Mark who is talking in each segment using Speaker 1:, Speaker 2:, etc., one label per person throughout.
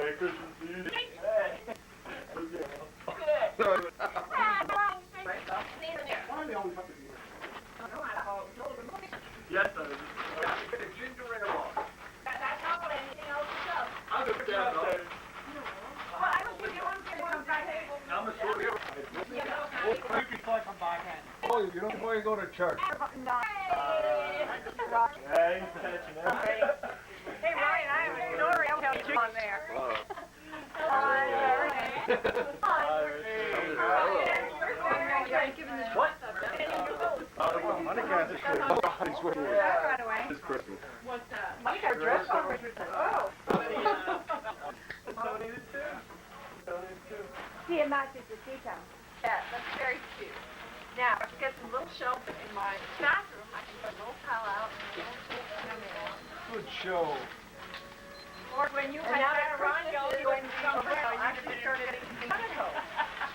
Speaker 1: Merry Christmas Eve. Hey. Good. Why do they always have to be here? Yes, sir. Get a ginger ale off.
Speaker 2: That's not what anything else does.
Speaker 1: I'll just stand up.
Speaker 2: Well, I don't think you want to get one back table.
Speaker 1: I'm a short here.
Speaker 3: You can collect from backhand.
Speaker 1: Oh, you don't before you go to church.
Speaker 2: Hey,
Speaker 1: Hey, catching that.
Speaker 2: Hey, Ryan, I have a story. I'll tell you on there.
Speaker 1: What?
Speaker 2: Right away.
Speaker 1: It's Christmas.
Speaker 2: What's that? You got dressed on Richardson. Oh.
Speaker 1: Donated too. Donated too.
Speaker 2: See, it matches the tea towel. Yeah, that's very cute. Now, to get some little shelves in my bathroom, I can put a little towel out and a little
Speaker 1: Good show.
Speaker 2: Or when you had that run, you went somewhere, you just started getting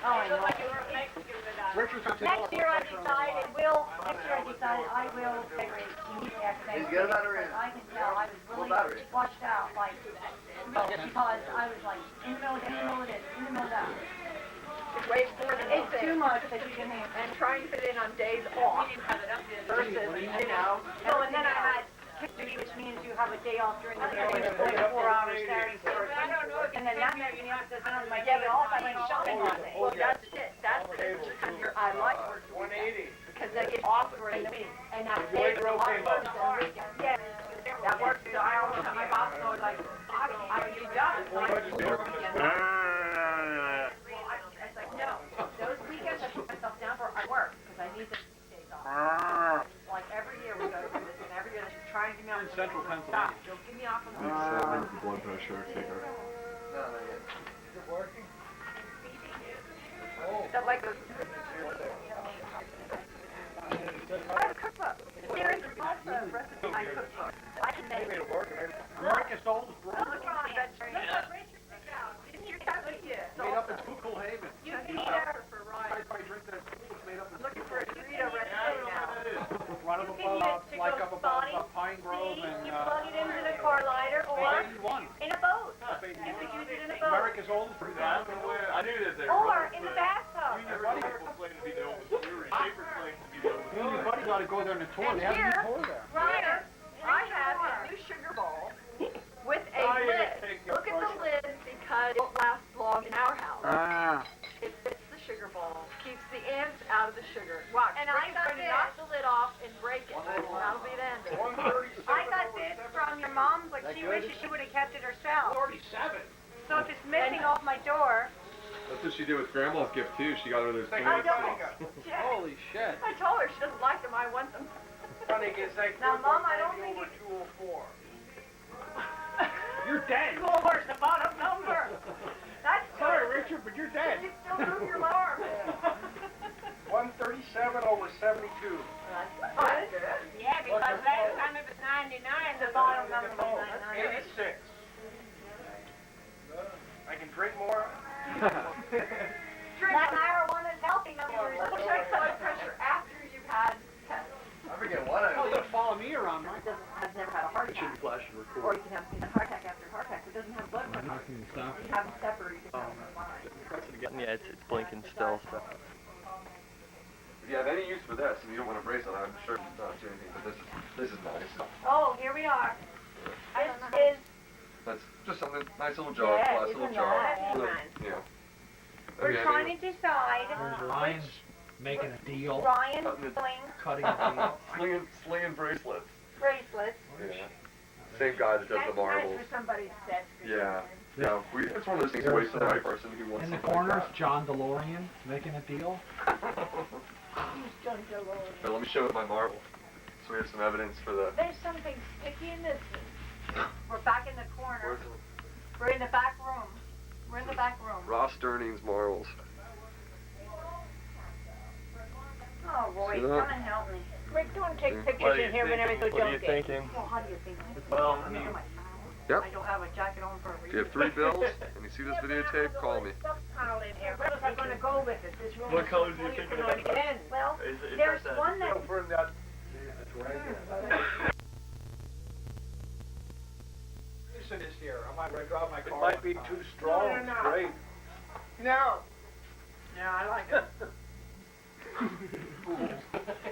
Speaker 2: Oh, I know. Next year I decided I will decorate immediately.
Speaker 4: He's got a battery in.
Speaker 2: I can tell I was really washed out, like, because I was like, in the middle of this, in the middle of that. It's way more than it's too much that you can have. And trying to fit in on days off versus, you know. Oh, and then I had which means you have a day off during the day, 4 hours Saturday, and then that means you have to spend my day off. I went shopping all day. Well, that's it. That's the kind of I like working
Speaker 4: 180.
Speaker 2: because I get off during the week, and that day is a lot worse than the weekend. Yeah, that works. So I always tell my boss, I was like, I can do that. Well, I was like, no, those weekends I put myself down for I work because I need the days off. Like every year we go through this, and every year they're trying to give me off.
Speaker 3: In central Pennsylvania.
Speaker 2: Don't give me off on the
Speaker 1: Blood pressure taker.
Speaker 4: No, not yet. Is it working?
Speaker 2: Oh. That like those. I have a cookbook. There is a recipe in my cookbook. I can make it.
Speaker 3: America's oldest
Speaker 2: Look at Richard picked out. Didn't you have it yet?
Speaker 3: made up in Schuylkill Haven.
Speaker 2: You can eat that for
Speaker 3: I
Speaker 2: Ryan.
Speaker 3: drink that. It's made up in
Speaker 2: Looking for a Dorito recipe now.
Speaker 3: right up
Speaker 2: You can
Speaker 3: above,
Speaker 2: use it to
Speaker 3: like
Speaker 2: go
Speaker 3: up above
Speaker 2: spotting.
Speaker 3: Pine Grove
Speaker 2: See,
Speaker 3: and
Speaker 2: you plug it into the car lighter or
Speaker 3: 81.
Speaker 2: in a boat. You could use it in a boat.
Speaker 3: America's oldest brewery.
Speaker 1: I knew that they
Speaker 2: Or in the bathtub.
Speaker 1: Your buddy claimed to be the oldest brewery. Schaefer claimed to be the oldest
Speaker 3: You and your buddy got to go there on a tour.
Speaker 2: And
Speaker 3: They have a
Speaker 2: here,
Speaker 3: new tour there.
Speaker 2: Ryan, I have a new sugar bowl with a lid. Look at the lid because it won't last long in our house. It fits the sugar bowl, keeps the ants out of the sugar. Watch, and I'm going to knock the lid off and break it. That'll be the end of it. I got this from your mom, but she wishes she would have kept it herself.
Speaker 3: 47.
Speaker 2: So if it's missing off my door,
Speaker 1: That's what she did with Grandma's gift too. She got her those
Speaker 2: I
Speaker 1: candies.
Speaker 2: don't. Yeah.
Speaker 3: Holy shit.
Speaker 2: I told her she doesn't like them. I want them.
Speaker 4: Funny, it's like
Speaker 2: Now, Mom, I don't think
Speaker 4: over 204.
Speaker 3: You're dead.
Speaker 2: Four's the bottom number. That's
Speaker 3: Sorry, Richard, but you're dead.
Speaker 2: You still move your arm.
Speaker 4: 137 over 72.
Speaker 2: That's good. Yeah, because last time it was 99, the bottom number was 99.
Speaker 4: 86. I can drink more.
Speaker 2: That marijuana's helping them. Check blood pressure after you've had tests.
Speaker 4: I forget what I
Speaker 3: Oh, you follow me around, Mike.
Speaker 2: I've never had a heart attack.
Speaker 1: Flash and
Speaker 2: Or
Speaker 1: record.
Speaker 2: you can have a heart attack after heart attack. It doesn't have blood pressure. You have them separate. You can have them combined.
Speaker 5: Yeah, it's blinking still. So.
Speaker 1: If you have any use for this and you don't want a bracelet, I'm sure it's not do anything, but this is nice.
Speaker 2: Oh, here we are. This is.
Speaker 1: That's just something, nice little jar,
Speaker 2: Yeah,
Speaker 1: glass little
Speaker 2: isn't
Speaker 1: jar.
Speaker 2: that
Speaker 1: Little,
Speaker 2: nice?
Speaker 1: you know.
Speaker 2: We're trying to decide.
Speaker 3: Ryan's making a deal.
Speaker 2: Ryan's doing
Speaker 3: Cutting a deal.
Speaker 1: Slinging bracelets.
Speaker 2: bracelets.
Speaker 1: Yeah. Same guy that does
Speaker 2: That's
Speaker 1: the marbles.
Speaker 2: nice for somebody's desk.
Speaker 1: Yeah. Yeah, it's one of those things you waste for the right person who wants
Speaker 3: In the
Speaker 1: something
Speaker 3: corners,
Speaker 1: like
Speaker 3: John DeLorean making a deal.
Speaker 1: that. But let me show it my marble. So we have some evidence for the...
Speaker 2: There's something sticky in this. We're back in the corner.
Speaker 1: Where's
Speaker 2: We're in the back room. We're in the back room.
Speaker 1: Ross Sterning's marbles.
Speaker 2: Oh, Roy,
Speaker 1: See
Speaker 2: come
Speaker 1: that?
Speaker 2: and help me. Rick, don't take
Speaker 1: What
Speaker 2: pictures
Speaker 1: are
Speaker 2: in
Speaker 1: you
Speaker 2: here whenever we go
Speaker 5: What are you
Speaker 2: junking.
Speaker 5: thinking?
Speaker 2: Well, how do you think?
Speaker 5: Well,
Speaker 2: I mean,
Speaker 1: Yep.
Speaker 2: I don't have a jacket on for a
Speaker 1: If
Speaker 2: reason.
Speaker 1: you have 3 bills and you see this videotape, call me.
Speaker 2: Stuff piled in here. Where was I going to go with it? This room
Speaker 5: What
Speaker 2: is
Speaker 5: colors
Speaker 2: so
Speaker 5: are you
Speaker 2: funny
Speaker 5: thinking
Speaker 2: for
Speaker 5: about?
Speaker 2: me to get in. Well,
Speaker 5: Is
Speaker 2: there's
Speaker 5: that
Speaker 2: one that...
Speaker 3: mixing this here. I might drive my
Speaker 4: It
Speaker 3: car.
Speaker 4: might be too strong.
Speaker 2: No, no, no.
Speaker 4: Great.
Speaker 2: No. Yeah, I like it.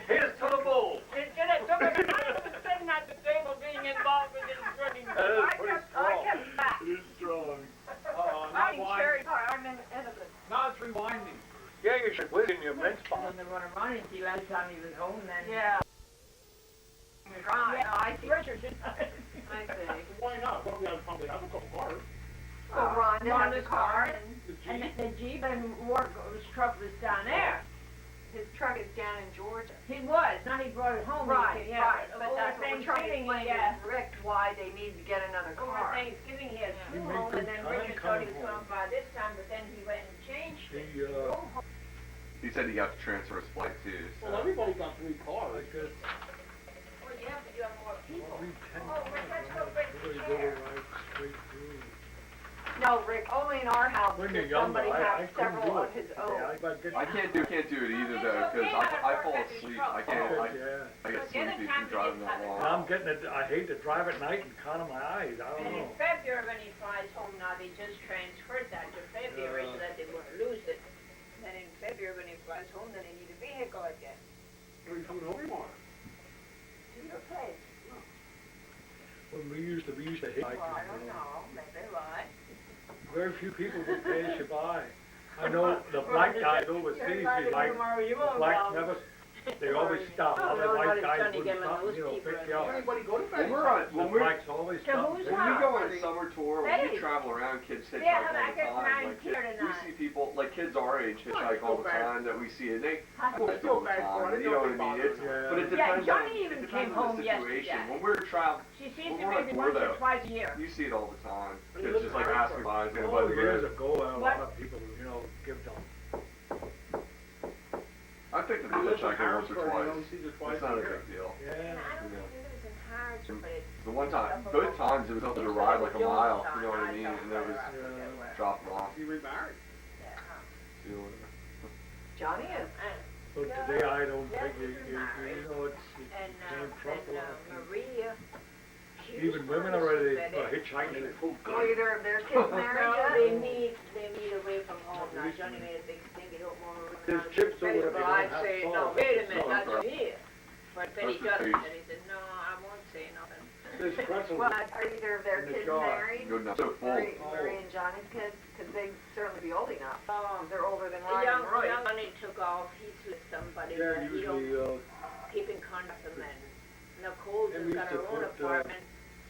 Speaker 4: Here's to the bowl.
Speaker 2: It did it. Took it. I was sitting at the table being involved with his drinking.
Speaker 4: That is pretty
Speaker 2: I
Speaker 4: strong.
Speaker 2: kept back.
Speaker 4: It is strong.
Speaker 2: I'm cherry pie. I'm innocent.
Speaker 3: Now it's rewinding.
Speaker 4: Yeah, you should put it in your mince
Speaker 2: I
Speaker 4: pie.
Speaker 2: wasn't going to run into you last time he was home then. Yeah. Right. Yeah, I see. Richard did I see.
Speaker 3: Why not? Well, we have probably have a couple cars.
Speaker 2: Well, Rhonda had the car and the Jeep and Wargo's truck was down there.
Speaker 5: His truck is down in Georgia.
Speaker 2: He was. Now he brought it home.
Speaker 5: Right,
Speaker 2: yeah.
Speaker 5: right. But that's what we're trying to
Speaker 2: Thanksgiving,
Speaker 5: explain
Speaker 2: yeah.
Speaker 5: to Rick why they need to get another
Speaker 2: Over
Speaker 5: car.
Speaker 2: Thanksgiving he had two
Speaker 3: He made
Speaker 2: home
Speaker 3: good
Speaker 2: and then
Speaker 3: time
Speaker 2: Richard thought he was
Speaker 3: coming
Speaker 2: going by this time, but then he went and changed it.
Speaker 1: He said he got to transfer his flight too. So.
Speaker 3: Well, everybody got 3 cars.
Speaker 4: I guess
Speaker 2: Well, yeah, but you have more people.
Speaker 4: we 10
Speaker 2: Oh, Rick, let's go break the
Speaker 4: really go
Speaker 2: chair.
Speaker 4: right straight through.
Speaker 5: No, Rick, only in our house
Speaker 4: When
Speaker 5: does
Speaker 4: you're younger,
Speaker 5: somebody
Speaker 4: I
Speaker 5: have
Speaker 4: couldn't
Speaker 5: several
Speaker 4: do
Speaker 5: of
Speaker 4: it.
Speaker 5: his own.
Speaker 1: I can't do it either though, because I fall asleep. I can't.
Speaker 4: Yeah.
Speaker 1: I get sleepy from driving that
Speaker 4: And
Speaker 1: long.
Speaker 4: I'm getting it, I hate to drive at night and count on my eyes. I don't
Speaker 2: And in
Speaker 4: know.
Speaker 2: February when he flies home now, they just transferred that to February so that they wouldn't lose it. Then in February when he flies home, then they need a vehicle again.
Speaker 3: Are you coming over tomorrow?
Speaker 2: To your place.
Speaker 4: When we used to hitchhike.
Speaker 2: Well, I don't know. Maybe right.
Speaker 4: Very few people would pass you by. I know the black guys overseas, they like, the blacks never, they always stop.
Speaker 2: Oh,
Speaker 4: Other white
Speaker 2: everybody's
Speaker 4: guys
Speaker 2: trying to
Speaker 4: wouldn't
Speaker 2: get my
Speaker 4: stop, you know,
Speaker 2: newspaper
Speaker 4: pick
Speaker 2: in
Speaker 4: you up.
Speaker 2: there.
Speaker 3: Everybody go to
Speaker 1: When
Speaker 3: bed.
Speaker 1: we're on,
Speaker 4: The
Speaker 1: when we're
Speaker 4: blacks always
Speaker 2: To
Speaker 4: stop.
Speaker 2: whose
Speaker 1: when we
Speaker 2: house?
Speaker 1: go on a summer tour, when we
Speaker 2: Betty's.
Speaker 1: travel around, kids hitchhike
Speaker 2: Yeah,
Speaker 1: all
Speaker 2: I
Speaker 1: the
Speaker 2: guess
Speaker 1: time.
Speaker 2: mine's
Speaker 1: Like
Speaker 2: here
Speaker 1: we
Speaker 2: tonight.
Speaker 1: see people, like kids our age, hitchhike all the time that we see, and they
Speaker 2: I
Speaker 1: go all the time. You know what I mean? It's,
Speaker 4: Yeah.
Speaker 1: but it
Speaker 2: Yeah,
Speaker 1: depends
Speaker 2: Johnny
Speaker 1: on,
Speaker 2: even
Speaker 1: it
Speaker 2: came
Speaker 1: depends on
Speaker 2: home
Speaker 1: the situation.
Speaker 2: yesterday.
Speaker 1: When we're traveling,
Speaker 2: She sees
Speaker 1: Well,
Speaker 2: him
Speaker 1: we're
Speaker 2: maybe
Speaker 1: poor,
Speaker 2: once or
Speaker 1: though.
Speaker 2: twice a year.
Speaker 1: you see it all the time.
Speaker 3: And you
Speaker 1: Kids
Speaker 3: live
Speaker 1: just
Speaker 3: in
Speaker 1: like
Speaker 3: Harrisburg.
Speaker 1: asking by, you know,
Speaker 4: Oh,
Speaker 1: by the
Speaker 4: years
Speaker 1: road.
Speaker 4: ago, a lot of people, you know, give them.
Speaker 1: I think the
Speaker 3: You live in
Speaker 1: hitchhiking once or
Speaker 3: Harrisburg, you
Speaker 1: twice.
Speaker 3: only see the twice
Speaker 1: It's not a
Speaker 3: a year.
Speaker 1: big deal.
Speaker 4: Yeah.
Speaker 2: I don't think it was in Harrisburg, but it's...
Speaker 1: The one time, both times it was up to ride like a mile, you know what I mean? And there was drop them off.
Speaker 3: You remarried.
Speaker 1: See you later.
Speaker 5: Johnny is.
Speaker 4: So today I don't think you know, it's
Speaker 2: And
Speaker 4: damn trouble.
Speaker 2: Maria... she
Speaker 4: Even
Speaker 2: was
Speaker 4: women
Speaker 2: on the
Speaker 4: already
Speaker 2: bed.
Speaker 4: hitchhiking.
Speaker 5: Well, either of their kids married
Speaker 2: No,
Speaker 5: yet?
Speaker 2: they meet away from home now. Johnny made a big thing, he don't want to...
Speaker 4: There's chips over there,
Speaker 2: But
Speaker 4: they
Speaker 2: I'd
Speaker 4: don't have
Speaker 2: say,
Speaker 4: salt.
Speaker 2: no, wait a minute,
Speaker 1: Salt,
Speaker 2: that's
Speaker 1: bro.
Speaker 2: here. But Betty
Speaker 1: That's the
Speaker 2: doesn't,
Speaker 1: taste.
Speaker 2: and he said, no, I won't say nothing.
Speaker 4: There's pretzels.
Speaker 5: Well, are either of their
Speaker 4: In the
Speaker 5: kids
Speaker 4: jar.
Speaker 5: married?
Speaker 1: Good enough. So full.
Speaker 5: Marie and Johnny's kids? Because they'd certainly be old enough. They're older than
Speaker 2: The
Speaker 5: Ryan
Speaker 2: young,
Speaker 5: and Roy.
Speaker 2: young Johnny took off, he's with somebody,
Speaker 4: Yeah,
Speaker 2: but he don't
Speaker 4: usually,
Speaker 2: keep in contact with them. Nicole's
Speaker 4: And
Speaker 2: has
Speaker 4: we
Speaker 2: got
Speaker 4: used
Speaker 2: her
Speaker 4: to
Speaker 2: own
Speaker 4: put,
Speaker 2: apartment,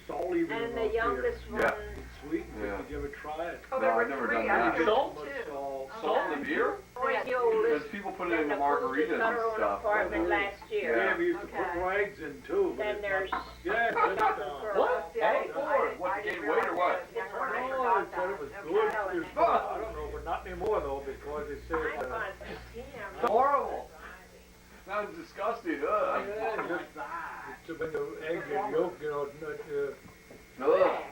Speaker 4: salt even
Speaker 2: and
Speaker 4: in
Speaker 2: the
Speaker 4: up here.
Speaker 2: youngest one,
Speaker 1: Yeah.
Speaker 4: It's sweet,
Speaker 1: Yeah.
Speaker 4: did you ever try it?
Speaker 5: Oh,
Speaker 1: No,
Speaker 5: there were
Speaker 1: I've never
Speaker 5: three.
Speaker 1: done
Speaker 5: I
Speaker 1: that.
Speaker 5: did
Speaker 4: Salt?
Speaker 5: two.
Speaker 4: Salt.
Speaker 1: Salt in the beer?
Speaker 2: Roy's the
Speaker 1: Because
Speaker 2: oldest,
Speaker 1: people put it
Speaker 2: then
Speaker 1: in the
Speaker 2: Nicole's
Speaker 1: margaritas
Speaker 2: just got
Speaker 1: and
Speaker 2: her own
Speaker 1: stuff.
Speaker 2: apartment
Speaker 4: Yeah.
Speaker 2: last year.
Speaker 4: Yeah, we used to put
Speaker 5: Okay.
Speaker 4: rags in too, but
Speaker 2: Then
Speaker 4: it's
Speaker 2: there's...
Speaker 4: not. Yeah, it's just,
Speaker 1: What?
Speaker 5: Yeah,
Speaker 1: Egg or what,
Speaker 5: I
Speaker 1: to gain
Speaker 5: didn't
Speaker 1: weight or what?
Speaker 5: realize that. Young one, I
Speaker 4: oh,
Speaker 5: forgot
Speaker 4: they said it
Speaker 5: that.
Speaker 4: was
Speaker 5: Okay.
Speaker 4: good. It's, I don't know, but not anymore though, because they said,
Speaker 2: I thought 15,
Speaker 1: It's horrible. Sounds disgusting. Ugh.
Speaker 4: yeah, just when the eggs and yolk, you know, not,
Speaker 1: Ugh.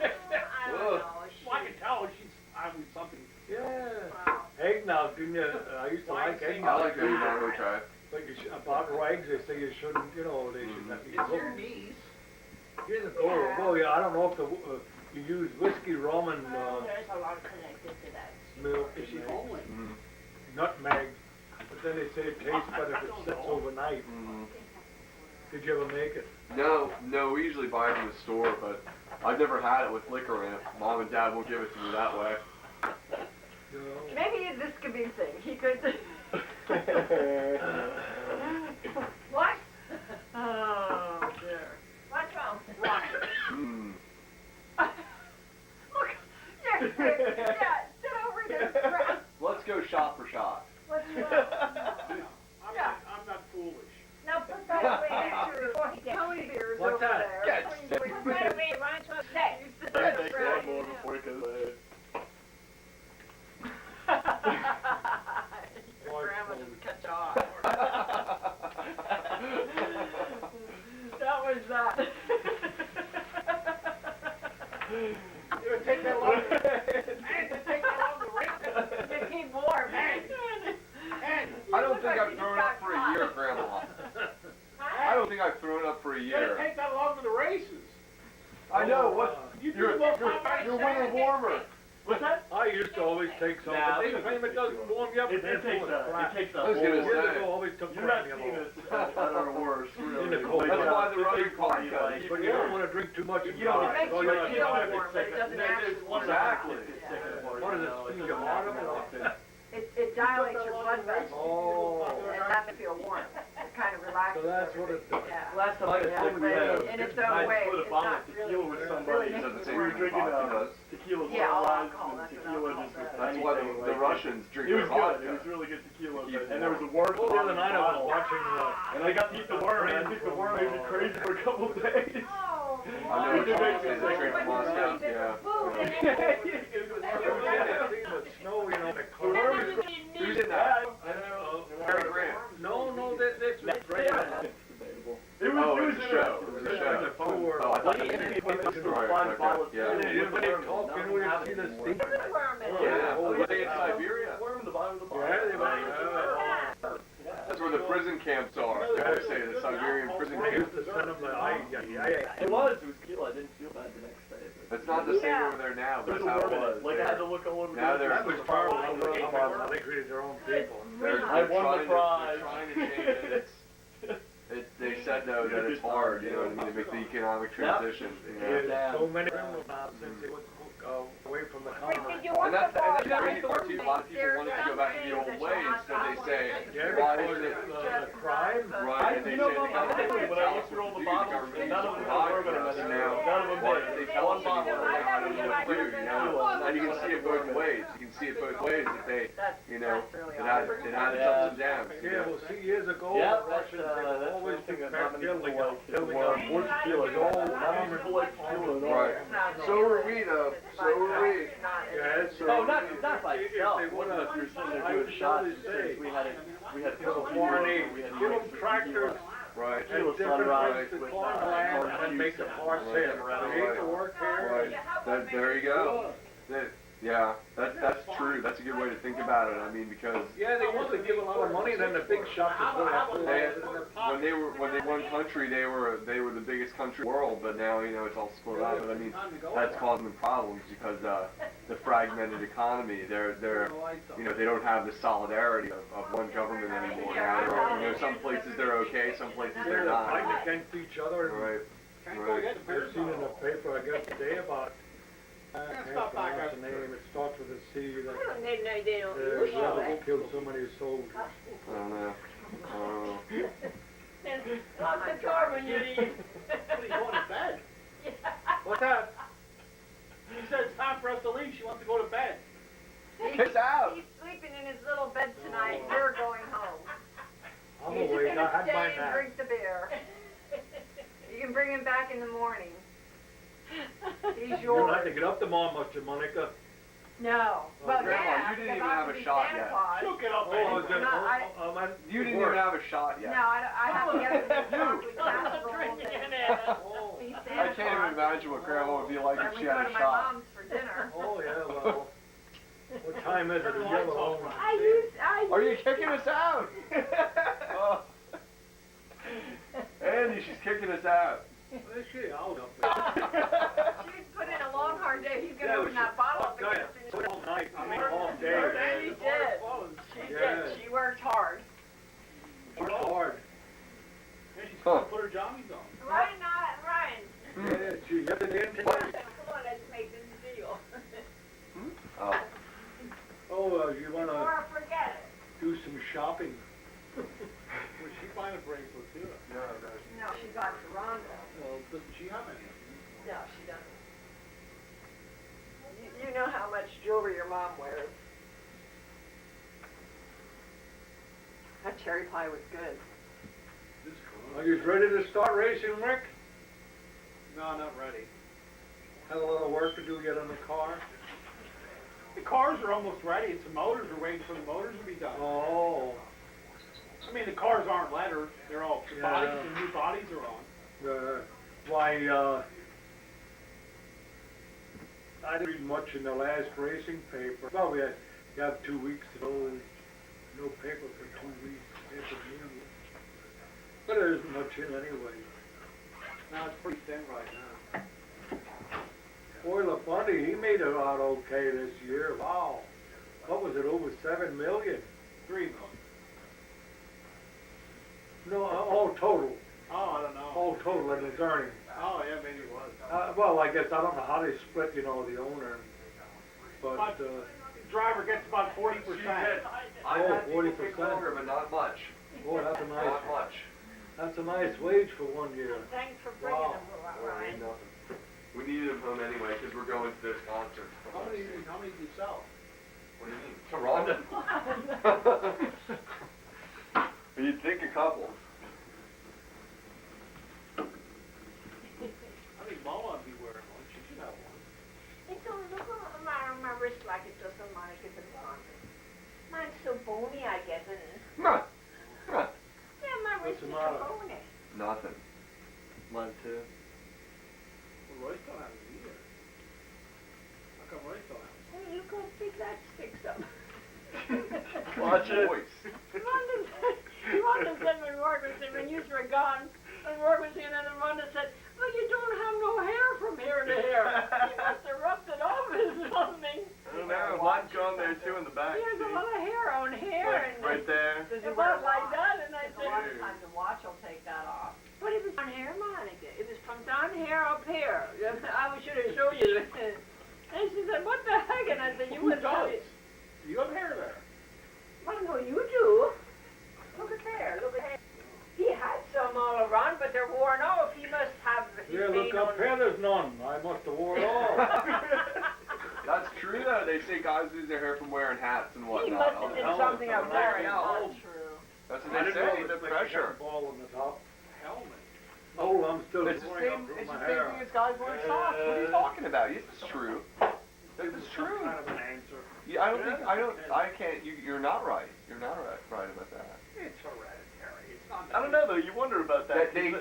Speaker 2: I don't know,
Speaker 3: Well, I can tell she's having something.
Speaker 4: yeah.
Speaker 2: Wow.
Speaker 4: Eggnog, didn't you? I used to like
Speaker 1: I
Speaker 4: eggnog.
Speaker 1: like eggnog. I would try it.
Speaker 4: But you should, about rags, they say you shouldn't, you know, they should not be
Speaker 3: It's your
Speaker 4: cooked.
Speaker 3: niece.
Speaker 4: Here's a oh, yeah, I don't know if the, you use whiskey, rum, and
Speaker 2: There's a lot connected to that.
Speaker 4: milk,
Speaker 3: Is she
Speaker 4: and
Speaker 3: homely?
Speaker 4: nutmeg. But then they say it tastes better if it sits overnight.
Speaker 1: Mm.
Speaker 4: Did you ever make it?
Speaker 1: No, we usually buy it from the store, but I've never had it with liquor in it. Mom and Dad won't give it to me that way.
Speaker 4: No.
Speaker 5: Maybe this could be the thing. He could.
Speaker 2: What?
Speaker 5: Oh, dear.
Speaker 2: What's wrong?
Speaker 1: Mm.
Speaker 5: Look, yeah, sit over there.
Speaker 1: Let's go shot for shot.
Speaker 2: What's wrong?
Speaker 5: Yeah.
Speaker 3: I'm not foolish.
Speaker 2: Now put that away next to before he gets...
Speaker 5: How many beers
Speaker 4: What's
Speaker 5: over
Speaker 4: that?
Speaker 5: there?
Speaker 1: Yes.
Speaker 2: Put that away right to a sex.
Speaker 5: That's right.
Speaker 1: before it goes ahead.
Speaker 5: Grandma just cut you off. That was that.
Speaker 3: It would take that long. Man, it would take that long to rinse it.
Speaker 2: You keep warm, man.
Speaker 3: And
Speaker 4: I used to always take some, but they claim it doesn't warm you up.
Speaker 6: It takes a
Speaker 1: I
Speaker 6: whole...
Speaker 1: was gonna
Speaker 4: Years
Speaker 1: say.
Speaker 4: ago, always took
Speaker 6: You're not
Speaker 4: premium
Speaker 6: seeing
Speaker 4: off.
Speaker 6: this at our worst,
Speaker 4: In
Speaker 6: really.
Speaker 4: the cold.
Speaker 1: That's why the
Speaker 6: It's
Speaker 1: Russian
Speaker 6: funny,
Speaker 1: vodka.
Speaker 6: like,
Speaker 4: But you don't wanna drink too much and
Speaker 6: You know,
Speaker 4: drive.
Speaker 5: it makes
Speaker 4: So
Speaker 5: you
Speaker 4: you're
Speaker 5: feel
Speaker 4: not-
Speaker 5: warm, but it doesn't actually warm you up.
Speaker 1: Exactly.
Speaker 4: What is it, speak your heart up?
Speaker 5: It dilates your blood vessels,
Speaker 4: Oh,
Speaker 5: and that makes you feel warm. It kind of relaxes
Speaker 4: so that's what it does.
Speaker 5: Yeah.
Speaker 6: Last time I
Speaker 5: Yeah,
Speaker 6: was
Speaker 5: but in its own way,
Speaker 6: put a
Speaker 5: it's
Speaker 6: bottle
Speaker 5: not
Speaker 6: of
Speaker 5: really,
Speaker 6: tequila with somebody.
Speaker 5: really
Speaker 1: Does
Speaker 5: making
Speaker 1: it say
Speaker 5: you
Speaker 6: We were
Speaker 5: warm.
Speaker 6: drinking
Speaker 1: vodka does?
Speaker 6: tequila
Speaker 5: Yeah, all
Speaker 6: sunrise,
Speaker 5: alcohol,
Speaker 6: and
Speaker 5: that's what
Speaker 6: tequila
Speaker 5: alcohol
Speaker 6: just
Speaker 5: does.
Speaker 1: That's why the
Speaker 6: anything,
Speaker 1: Russians drink
Speaker 6: It
Speaker 1: their
Speaker 6: was good.
Speaker 1: vodka.
Speaker 6: It was really good tequila,
Speaker 1: Keep
Speaker 6: but, and there was a
Speaker 1: warm.
Speaker 6: worm
Speaker 4: Well, the other night I was
Speaker 6: bottle.
Speaker 4: watching,
Speaker 6: And I got to eat the worm, and I think the worm made me crazy for a couple of days.
Speaker 2: Oh,
Speaker 1: I know
Speaker 6: It
Speaker 1: what
Speaker 6: makes
Speaker 1: you're
Speaker 6: me
Speaker 1: saying, they
Speaker 6: sick.
Speaker 1: drink from Moscow, yeah.
Speaker 4: snow, you know, the
Speaker 1: Who's in that? Cary Grant.
Speaker 4: No, that's great.
Speaker 6: It was,
Speaker 1: Oh,
Speaker 6: it
Speaker 1: it
Speaker 6: was
Speaker 1: was a show. It was a show. Oh, I thought you meant the story. Okay, yeah.
Speaker 4: When they talk, you know, you see the steam.
Speaker 1: Yeah,
Speaker 4: Oh,
Speaker 1: were they in
Speaker 4: yeah.
Speaker 1: Siberia?
Speaker 6: Worm in the bottom of the bottle.
Speaker 4: Yeah, they were.
Speaker 1: That's where the prison camps are. They say the Siberian prison
Speaker 4: I used
Speaker 1: camps.
Speaker 4: to send them the,
Speaker 6: It was tequila. I didn't feel bad the next day. But
Speaker 1: It's not the same over there now, but
Speaker 6: there's
Speaker 1: that's
Speaker 6: a
Speaker 1: how it
Speaker 6: worm in
Speaker 1: was.
Speaker 6: it. Like I had to look all over.
Speaker 1: Now they're-
Speaker 4: that was far away. They created their own people.
Speaker 6: I won the prize.
Speaker 1: They're trying to change it. They said though that it's hard, you know what I mean, to make the economic transition. You know?
Speaker 4: There's so many criminals now since they went away from the colony.
Speaker 1: And that's the crazy part too. A lot of people wanted to go back to the old ways, so they say,
Speaker 4: Yeah,
Speaker 1: why
Speaker 4: because
Speaker 1: is it
Speaker 4: the crime.
Speaker 1: right? And they say the government
Speaker 6: when I looked through all the bottles, none of them had worm in them.
Speaker 1: now.
Speaker 6: None of them
Speaker 1: What
Speaker 6: did.
Speaker 1: they tell us anymore now how to do food, you know, and you can see it both ways. You can see it both ways that they, you know, it had its ups and downs. you
Speaker 4: Yeah,
Speaker 1: know.
Speaker 4: well, see, years ago,
Speaker 6: Yeah,
Speaker 4: the Russians, they always
Speaker 6: something
Speaker 4: took
Speaker 6: that
Speaker 4: back
Speaker 6: not many
Speaker 4: building
Speaker 6: people
Speaker 4: up,
Speaker 6: like.
Speaker 4: building
Speaker 6: More
Speaker 4: up.
Speaker 6: tequila.
Speaker 4: The old
Speaker 6: Not many people like tequila.
Speaker 1: Right. So are we though. So are we.
Speaker 4: Yes,
Speaker 6: Oh, not by
Speaker 4: if
Speaker 6: itself.
Speaker 4: they
Speaker 6: What
Speaker 4: wanna,
Speaker 6: if you're sitting there
Speaker 4: I
Speaker 6: doing
Speaker 4: would
Speaker 6: shots
Speaker 4: always say,
Speaker 6: we had a
Speaker 4: you know,
Speaker 6: couple
Speaker 4: foreign
Speaker 6: people,
Speaker 4: aid,
Speaker 6: we had
Speaker 4: give them
Speaker 6: mixed
Speaker 4: tractors,
Speaker 1: Right.
Speaker 4: and different places to corn land, and make the parts here. They hate to work here.
Speaker 1: Right. There you go. Yeah, that's true. That's a good way to think about it. I mean, because
Speaker 4: Yeah, they usually give a lot of money, then the big shops is what have
Speaker 1: when they won country, they were the biggest country in the world. But now, you know, it's all split up. But I mean, that's causing them problems because the fragmented economy. They're you know, they don't have the solidarity of one government anymore. Now, you know, some places they're okay, some places they're
Speaker 4: They're
Speaker 1: not.
Speaker 4: fighting against each other. And
Speaker 1: Right. Right.
Speaker 4: I've seen in the paper, I guess today about, I can't pronounce the name, it starts with a C, that the rebels killed so many soldiers.
Speaker 1: I don't know.
Speaker 2: Lock the door when you leave.
Speaker 3: He's going to bed.
Speaker 4: What's that?
Speaker 3: She said it's time for us to leave. She wants to go to bed.
Speaker 1: It's out.
Speaker 5: He's sleeping in his little bed tonight, you're going home.
Speaker 4: I'm
Speaker 5: He's just
Speaker 4: awake, I
Speaker 5: gonna
Speaker 4: had
Speaker 5: stay
Speaker 4: my
Speaker 5: and
Speaker 4: nap.
Speaker 5: drink the beer. You can bring him back in the morning. He's
Speaker 4: You don't
Speaker 5: yours.
Speaker 4: have to get up tomorrow much, Monica.
Speaker 5: No,
Speaker 4: Oh,
Speaker 5: but
Speaker 1: Grandma,
Speaker 5: yeah,
Speaker 1: you didn't
Speaker 5: if
Speaker 1: even
Speaker 5: I'm
Speaker 1: have
Speaker 5: to
Speaker 1: a
Speaker 5: be
Speaker 1: shot
Speaker 5: Santa
Speaker 1: yet.
Speaker 5: Claus.
Speaker 3: She'll get up
Speaker 4: Oh,
Speaker 3: and
Speaker 1: You didn't even have a shot yet.
Speaker 5: No, I have to get him the chocolate casserole and be
Speaker 1: I
Speaker 5: Santa
Speaker 1: can't even
Speaker 5: Claus.
Speaker 1: imagine what Grandma would be like
Speaker 5: And
Speaker 1: if
Speaker 5: we
Speaker 1: she
Speaker 5: go
Speaker 1: had
Speaker 5: to
Speaker 1: a
Speaker 5: my
Speaker 1: shot.
Speaker 5: mom's for dinner.
Speaker 4: Oh, yeah, well, what time is it? It's yellow.
Speaker 1: Are you kicking us out? Oh. Andy, she's kicking us out.
Speaker 4: Where's she? I'll up
Speaker 5: She's put in a long, hard day. He's gonna open that bottle up again.
Speaker 4: All night, I mean, all day.
Speaker 5: She did. She
Speaker 4: Yeah.
Speaker 5: did. She worked hard.
Speaker 4: Worked hard.
Speaker 3: And she's going to put her jammies on.
Speaker 2: Ryan, Ryan.
Speaker 4: Yeah, she left it in today.
Speaker 2: Come on, let's make this deal.
Speaker 1: Oh.
Speaker 4: Oh, you wanna
Speaker 2: Or forget it.
Speaker 4: do some shopping?
Speaker 3: Was she buying a bracelet too?
Speaker 5: No, she got Toronto.
Speaker 3: Well, doesn't she have any?
Speaker 5: No, she doesn't. You know how much jewelry your mom wears. That cherry pie was good.
Speaker 3: This
Speaker 4: Are you ready to start racing, Rick?
Speaker 3: No, not ready.
Speaker 4: Have a little work to do yet on the car?
Speaker 3: The cars are almost ready. It's the motors. We're waiting for the motors to be done.
Speaker 4: Oh,
Speaker 3: I mean, the cars aren't lettered. They're all, the
Speaker 4: Yeah,
Speaker 3: bodies,
Speaker 4: yeah.
Speaker 3: the new bodies are on.
Speaker 4: why, I didn't read much in the last racing paper. Well, you have 2 weeks to go. No paper for 2 weeks. Paper news. But there isn't much in anyway.
Speaker 3: No, it's pretty thin right now.
Speaker 4: Spoiler Bunny, he made it out okay this year. Wow. What was it, over 7 million?
Speaker 3: 3 million.
Speaker 4: No, all total.
Speaker 3: Oh, I don't know.
Speaker 4: All total in his earnings.
Speaker 3: Oh, yeah, maybe it was.
Speaker 4: Well, I guess, I don't know how they split, the owner. But,
Speaker 3: Driver gets about 40%.
Speaker 1: I've had people
Speaker 4: 40%.
Speaker 1: pick longer, but not much.
Speaker 4: boy, that's a nice,
Speaker 1: Not much.
Speaker 4: that's a nice wage for 1 year.
Speaker 5: Thanks for bringing
Speaker 4: Wow.
Speaker 5: them,
Speaker 1: Well,
Speaker 5: Ryan.
Speaker 1: nothing. We needed him home anyway because we're going to this concert.
Speaker 3: How many do you sell?
Speaker 1: What do you mean? Toronto? You'd think a couple.
Speaker 3: I think Mama would be wearing one. She should have one.
Speaker 5: It don't look on my wrist like it does on mine at the bottom. Mine's so bony, I guess, isn't it?
Speaker 1: Huh. Huh.
Speaker 5: Yeah, my wrist
Speaker 4: What's the
Speaker 5: is
Speaker 4: matter?
Speaker 5: so bony.
Speaker 1: Nothing. Mine too.
Speaker 3: Well, Royce don't have it either. How come Royce don't have it?
Speaker 5: Hey, look how big that sticks up.
Speaker 1: Watch it.
Speaker 5: Rhonda said when Roy was in, when you were gone, and Roy was in, and Rhonda said, "Oh, you don't have no hair from here to here. You must have rubbed it off or something."
Speaker 1: I don't know. Mine's gone there too in the back.
Speaker 5: He has a
Speaker 1: see?
Speaker 5: lot of hair on here,
Speaker 1: Like,
Speaker 5: and
Speaker 1: right there.
Speaker 2: Does he
Speaker 5: it
Speaker 2: wear
Speaker 5: was
Speaker 2: a
Speaker 5: like
Speaker 2: watch?
Speaker 5: that, and I
Speaker 2: A lot of
Speaker 5: said,
Speaker 2: times the watch will take that off.
Speaker 5: "But it was down here, Monica. It was from down here up here. I should have showed you." And she said, "What the heck?" And I said, "You
Speaker 3: Who
Speaker 5: would tell
Speaker 3: does?
Speaker 5: it."
Speaker 3: Do you have hair there?
Speaker 5: I know you do. Look at there. Look at there. He had some all around, but they're worn off. He must have.
Speaker 4: Yeah, look up here, there's none. I must have wore it all.
Speaker 1: That's true though. They say guys lose their hair from wearing hats and
Speaker 5: He
Speaker 1: whatnot.
Speaker 5: must have did
Speaker 4: hell,
Speaker 5: something
Speaker 4: it's
Speaker 5: up
Speaker 4: a
Speaker 5: there.
Speaker 4: nice
Speaker 5: Not
Speaker 4: old-
Speaker 5: true.
Speaker 1: That's
Speaker 4: I
Speaker 1: what they
Speaker 4: didn't know
Speaker 1: say.
Speaker 4: it
Speaker 1: The
Speaker 4: was like a
Speaker 1: pressure.
Speaker 4: head ball on the top.
Speaker 3: Helmet.
Speaker 4: Oh, I'm still
Speaker 1: It's the
Speaker 4: growing up
Speaker 1: same.
Speaker 4: through
Speaker 1: It's
Speaker 4: my
Speaker 1: the same
Speaker 4: hair.
Speaker 1: thing as guys wearing socks. What are you talking about? This is true. This is
Speaker 3: Some
Speaker 1: true.
Speaker 3: kind of an answer.
Speaker 1: Yeah, I don't think. I can't. You're not right. You're not right about that.
Speaker 3: It's hereditary. It's not.
Speaker 6: I don't know though. You wonder about that.
Speaker 1: They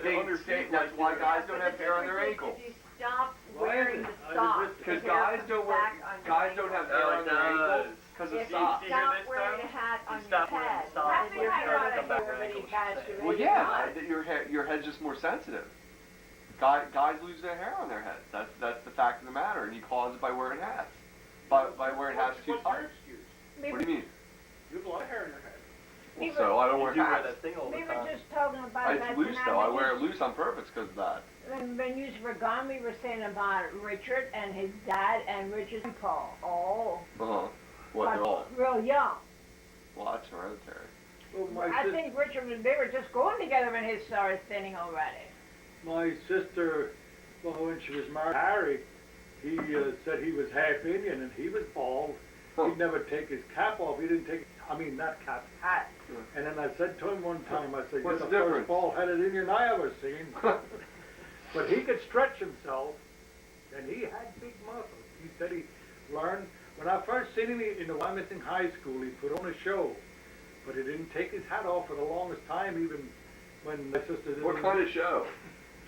Speaker 1: say that's why guys don't have hair on their ankles.
Speaker 2: If you stop
Speaker 4: Why
Speaker 2: wearing
Speaker 4: is
Speaker 2: the
Speaker 4: it?
Speaker 2: socks,
Speaker 1: Because
Speaker 2: the hair
Speaker 1: guys
Speaker 2: comes
Speaker 1: don't wear.
Speaker 2: back on your
Speaker 1: Guys don't have hair on their ankles because of
Speaker 2: If you
Speaker 1: socks.
Speaker 2: stop
Speaker 6: this,
Speaker 2: wearing
Speaker 6: though?
Speaker 2: a hat
Speaker 6: You
Speaker 2: on
Speaker 6: stop
Speaker 2: your
Speaker 6: wearing
Speaker 2: head,
Speaker 6: socks,
Speaker 2: that's
Speaker 5: your
Speaker 2: your
Speaker 5: hair
Speaker 2: hair
Speaker 5: will come back
Speaker 2: on
Speaker 5: on
Speaker 2: your
Speaker 5: your
Speaker 2: head.
Speaker 5: ankles.
Speaker 1: Well, yeah, your head's just more sensitive. Guys lose their hair on their heads. That's the fact of the matter, and you cause it by wearing hats. By wearing hats too
Speaker 3: What's
Speaker 1: tight.
Speaker 3: your excuse?
Speaker 1: What do you mean?
Speaker 3: You have a lot of hair in your head.
Speaker 1: Well, so I don't
Speaker 6: You
Speaker 1: wear
Speaker 6: do wear
Speaker 1: hats.
Speaker 6: that thing all the
Speaker 5: We were
Speaker 6: time.
Speaker 5: just talking about that
Speaker 1: It's loose
Speaker 5: tonight.
Speaker 1: though. I wear it loose on purpose because of that.
Speaker 5: When you were gone, we were saying about Richard and his dad and Richard's and Paul. Oh.
Speaker 1: What? They're all.
Speaker 5: Real young.
Speaker 1: Well, that's hereditary.
Speaker 4: Well,
Speaker 5: I think Richard was, they were just going together when his started thinning already.
Speaker 4: my sister, well, when she was married to Harry, he said he was half Indian and he was bald. He'd never take his cap off. He didn't take, not cap, hat. And then I said to him one time, I said, "You're
Speaker 1: What's
Speaker 4: the
Speaker 1: the difference?"
Speaker 4: first bald-headed Indian I ever seen." But he could stretch himself, and he had big muscles. He said he learned, when I first seen him in the Wyoming High School, he put on a show, but he didn't take his hat off for the longest time, even when my sister did.
Speaker 1: What kind of show?